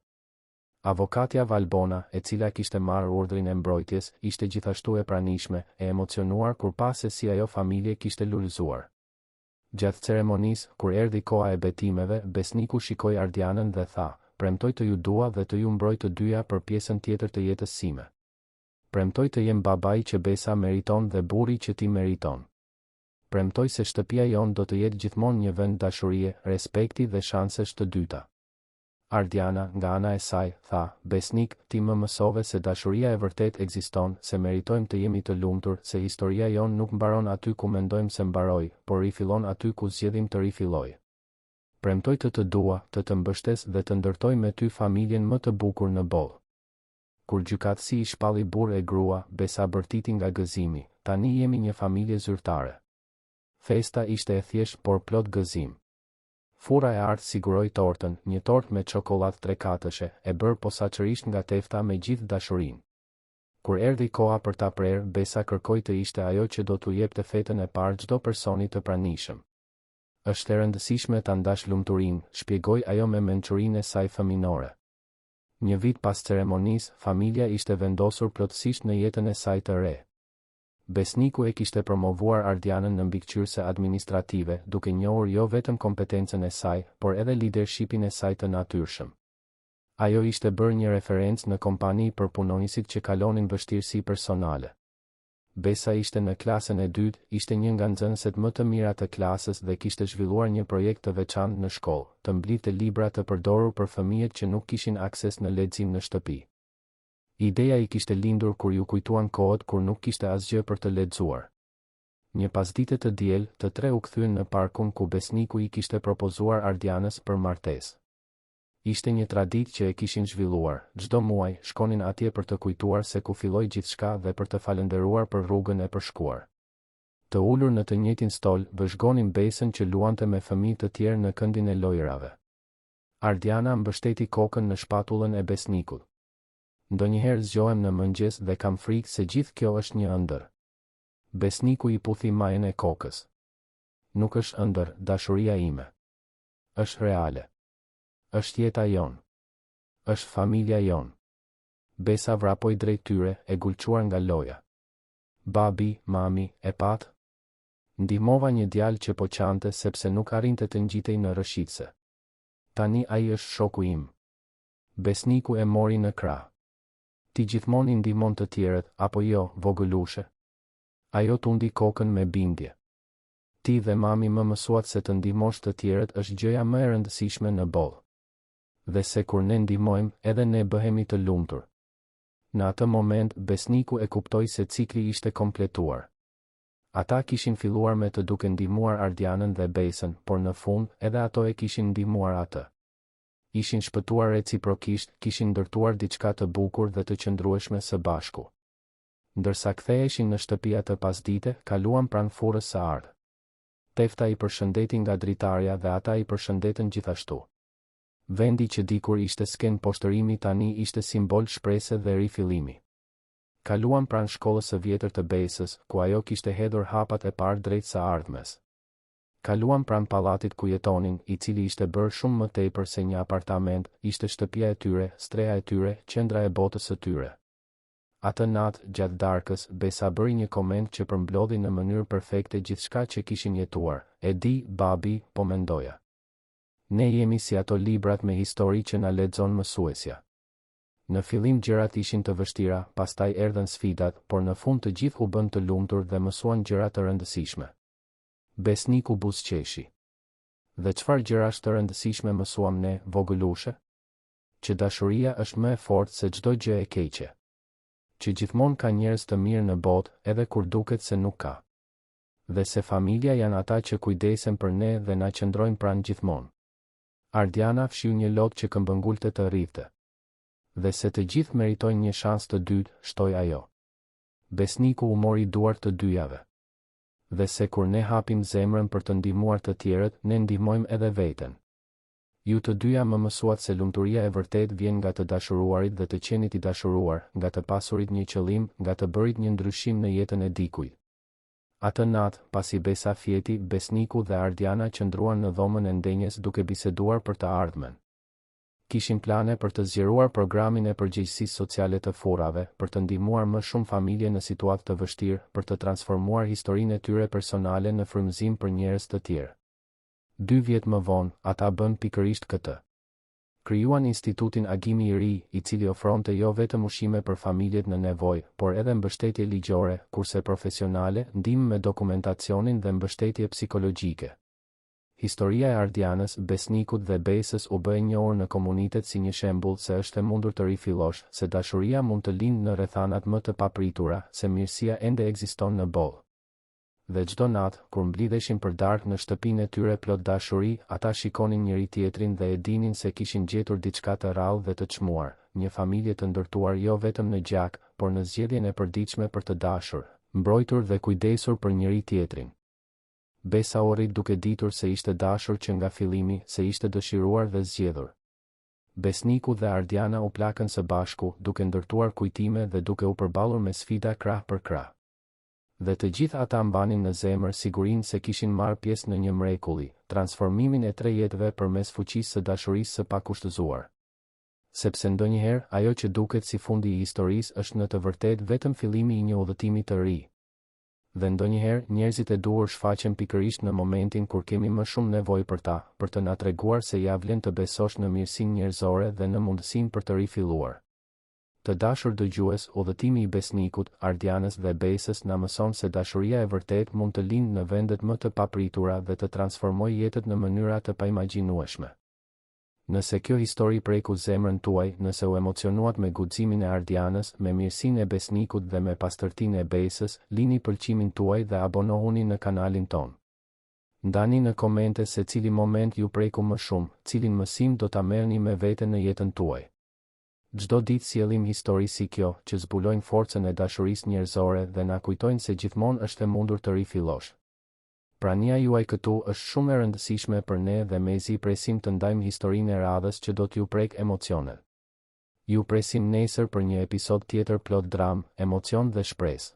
Avokatja Valbona, e cila kishte marrë urdhrin e mbrojtjes, ishte gjithashtu e pranishme, e emocionuar kur pa se si ajo familje kishte lulëzuar. Gjatë ceremonisë, kur erdhi koha e betimeve, Besniku shikoi Ardianën dhe tha: "Premtoj të ju dua dhe të ju mbroj të dyja për pjesën tjetër të jetës sime. Premtoj të jem babai që Besa meriton dhe burri që ti meriton. Premtoj se shtëpia jon do të jetë gjithmonë një vend dashurie, respekti dhe shansesh të dyta." Ardiana, nga ana e saj, tha: "Besnik, ti më mësove se dashuria e vërtet ekziston, se meritojmë të jemi të lumtur, se historia jon nuk mbaron aty ku mendojmë se mbaroi, por rifillon aty ku zgjedhim të rifillojë. Premtoj të të dua, të të mbështes dhe të ndërtoj me ty familjen më të bukur në botë." Kur gjykatësi i shpalli burr e grua, Besa bërtiti nga gëzimi: "Tani jemi një familje zyrtare." Festa ishte e thjeshtë por plot gëzim. Fura e artë siguroi tortën, një tortë me çokoladë 3/4, e bërë posaçërisht nga tefta me gjithë dashurinë. Kur erdhi koha për ta prerë, Besa kërkoi të ishte ajo që do t'u jepte fetën e parë çdo personi të pranishëm. "Është e rëndësishme ta ndash lumturinë", shpjegoi ajo me mençurinë e saj fëminore. Një vit pas ceremonisë, familja ishte vendosur plotësisht në jetën e saj të re. Besniku e kishte promovuar Ardianën në mbikëqyrëse administrative, duke njohur jo vetëm kompetencën e saj, por edhe leadershipin e saj të natyrshëm. Ajo ishte bërë një referencë në kompani për punonjësit që kalonin vështirësi personale. Besa ishte në klasën e dytë, ishte një nga nxënëset më të mira të klasës dhe kishte zhvilluar një projekt të veçantë në shkollë, të mblidhte libra të përdorur për fëmijët që nuk kishin akses në lexim në shtëpi. Ideja i kishte lindur kur ju kujtuan kohët kur nuk kishte asgjë për të lexuar. Një pasdite të diel, të tre u kthyen në parkun ku Besniku i kishte propozuar Ardianës për martesë. Ishte një traditë që e kishin zhvilluar, çdo muaj shkonin atje për të kujtuar se ku filloi gjithçka dhe për të falendëruar për rrugën e përshkuar. Të ulur në të njëjtin stol, vëzhgonin Besën që luante me fëmijë të tjerë në këndin e lojrave. Ardiana mbështeti kokën në shpatullën e Besnikut. "Ndonjëherë zgjohem në mëngjes dhe kam frikë se gjithë kjo është një ëndër." Besniku i puthi majën e kokës. "Nuk është ëndër, dashuria ime. Është reale. Është jeta jon. Është familja jon." Besa vrapoi drejt tyre, e gulquar nga loja. "Babi, mami, e pat?" Ndihmova një djalë që po qante sepse nuk arrinte të ngjitej në rëshitse. "Tani ai është shoku im." Besniku e mori në krah. "Ti gjithmonë i ndihmon të tjerët, apo jo, vogëlushe?" Ajo tundi kokën me bindje. "Ti dhe mami më mësuat se të ndihmosh të tjerët është gjëja më e rëndësishme në botë. Dhe se kur ne ndihmojmë, edhe ne bëhemi të lumtur." Në atë moment, Besniku e kuptoi se cikli ishte kompletuar. Ata kishin filluar me të duke ndihmuar Ardianën dhe Besën, por në fund edhe ato e kishin ndihmuar atë. Ishin shpëtuar reciprokisht, kishin ndërtuar diçka të bukur dhe të qëndrueshme së bashku. Ndërsa ktheheshin në shtëpi atë pasdite, kaluan pranë furrës së ardh. Tefta i përshëndeti nga dritarja dhe ata i përshëndetën gjithashtu. Vendi që dikur ishte sken poshtërimi tani ishte simbol shprese dhe rifillimi. Kaluan pranë shkollës së vjetër të Besës, ku ajo kishte hedhur hapat e parë drejt së ardhmes. Kaluan pranë pallatit ku jetonin, i cili ishte bërë shumë më tepër se një apartament, ishte shtëpia e tyre, streha e tyre, qendra e botës së tyre. Atë natë, gjatë darkës, Besa bëri një koment që përmblodhi në mënyrë perfekte gjithçka që kishin jetuar. E di, babi, po mendoja. Ne jemi si ato librat me histori që na lexon mësuesja. Në fillim gjërat ishin të vështira, pastaj erdhën sfidat, por në fund të gjithë u bën të lumtur dhe mësuan gjëra të rëndësishme. Besniku buzëqeshi. Dhe çfarë gjërash të rëndësishme mësuam ne, vogëlushe? Që dashuria është më e fortë se çdo gjë e keqe. Që gjithmonë ka njerëz të mirë në botë, edhe kur duket se nuk ka. Dhe se familja janë ata që kujdesen për ne dhe na qëndrojnë pranë gjithmonë. Ardiana fshiu një lot që këmbëngulte të rrifte. Dhe se të gjithë meritojnë një shans të dytë, shtoi ajo. Besniku u mori duart të dyjave. Dhe se kur ne hapim zemrën për të ndihmuar të tjerët, ne ndihmojmë edhe veten. Ju të dyja më mësuat se lumturia e vërtet vjen nga të dashuruarit dhe të qenit i dashuruar, nga të pasurit një qëllim, nga të bërit një ndryshim në jetën e dikujt. Atë natë, pasi Besa fjeti, Besniku dhe Ardiana qëndruan në dhomën e ndenjes duke biseduar për të ardhmen. Kishin plane për të zgjeruar programin e përgjegjësisë sociale të furrave, për të ndihmuar më shumë familje në situatë të vështirë, për të transformuar historinë e tyre personale në frymëzim për njerëz të tjerë. 2 vjet më vonë, ata bën pikërisht këtë. Krijuan institutin Agimi i Ri, i cili ofronte jo vetëm ushqime për familjet në nevojë, por edhe mbështetje ligjore, kurse profesionale, ndihmë me dokumentacionin dhe mbështetje psikologjike. Historia e Ardianës, Besnikut dhe Besës u bë e njohur në komunitet si një shembull se është e mundur të rifillosh, se dashuria mund të lindë në rrethanat më të papritura, se mirësia ende ekziston në boll. Dhe çdo natë, kur mblidheshin për darkë në shtëpinë e tyre plot dashuri, ata shikonin njëri tjetrin dhe e dinin se kishin gjetur diçka të rrallë dhe të çmuar, një familje të ndërtuar jo vetëm në gjak, por në zgjedhjen e përditshme për të dashur, mbrojtur dhe kujdesur për njëri tjetrin. Besa u rrit duke ditur se ishte dashur që nga fillimi, se ishte dëshiruar dhe zgjedhur. Besniku dhe Ardiana u plakën së bashku, duke ndërtuar kujtime dhe duke u përballur me sfida krah për krah. Dhe të gjithë ata mbanin në zemër sigurinë se kishin marrë pjesë në një mrekulli, transformimin e 3 jetëve përmes fuqisë së dashurisë së pakushtëzuar. Sepse ndonjëherë ajo që duket si fundi i historisë është në të vërtetë vetëm fillimi i një udhëtimi të ri. Dhe ndonjëherë njerëzit e duhur shfaqen pikërisht në momentin kur kemi më shumë nevojë për ta, për të na treguar se ja vlen të besosh në mirësinë njerëzore dhe në mundësinë për të rifilluar. Të dashur dëgjues, udhëtimi i Besnikut, Ardianës dhe Besës na mëson se dashuria e vërtet mund të lindë në vendet më të papritura dhe të transformojë jetët në mënyra të paimagjinueshme. Nëse kjo histori preku zemrën tuaj, nëse u emocionuat me guximin e Ardianës, me mirësinë e Besnikut dhe me pastërtinë e Besës, lini pëlqimin tuaj dhe abonohuni në kanalin ton. Ndani në komente se cili moment ju preku më shumë, cilin mësim do ta merrni me vete në jetën tuaj. Çdo ditë sjellim histori si kjo, që zbulojnë forcën e dashurisë njerëzore dhe na kujtojnë se gjithmonë është e mundur të rifillosh. Prania juaj këtu është shumë e rëndësishme për ne dhe mezi presim të ndajmë historinë e radhës që do t'ju prek emocionet. Ju presim nesër për një episod tjetër plot dramë, emocion dhe shpresë.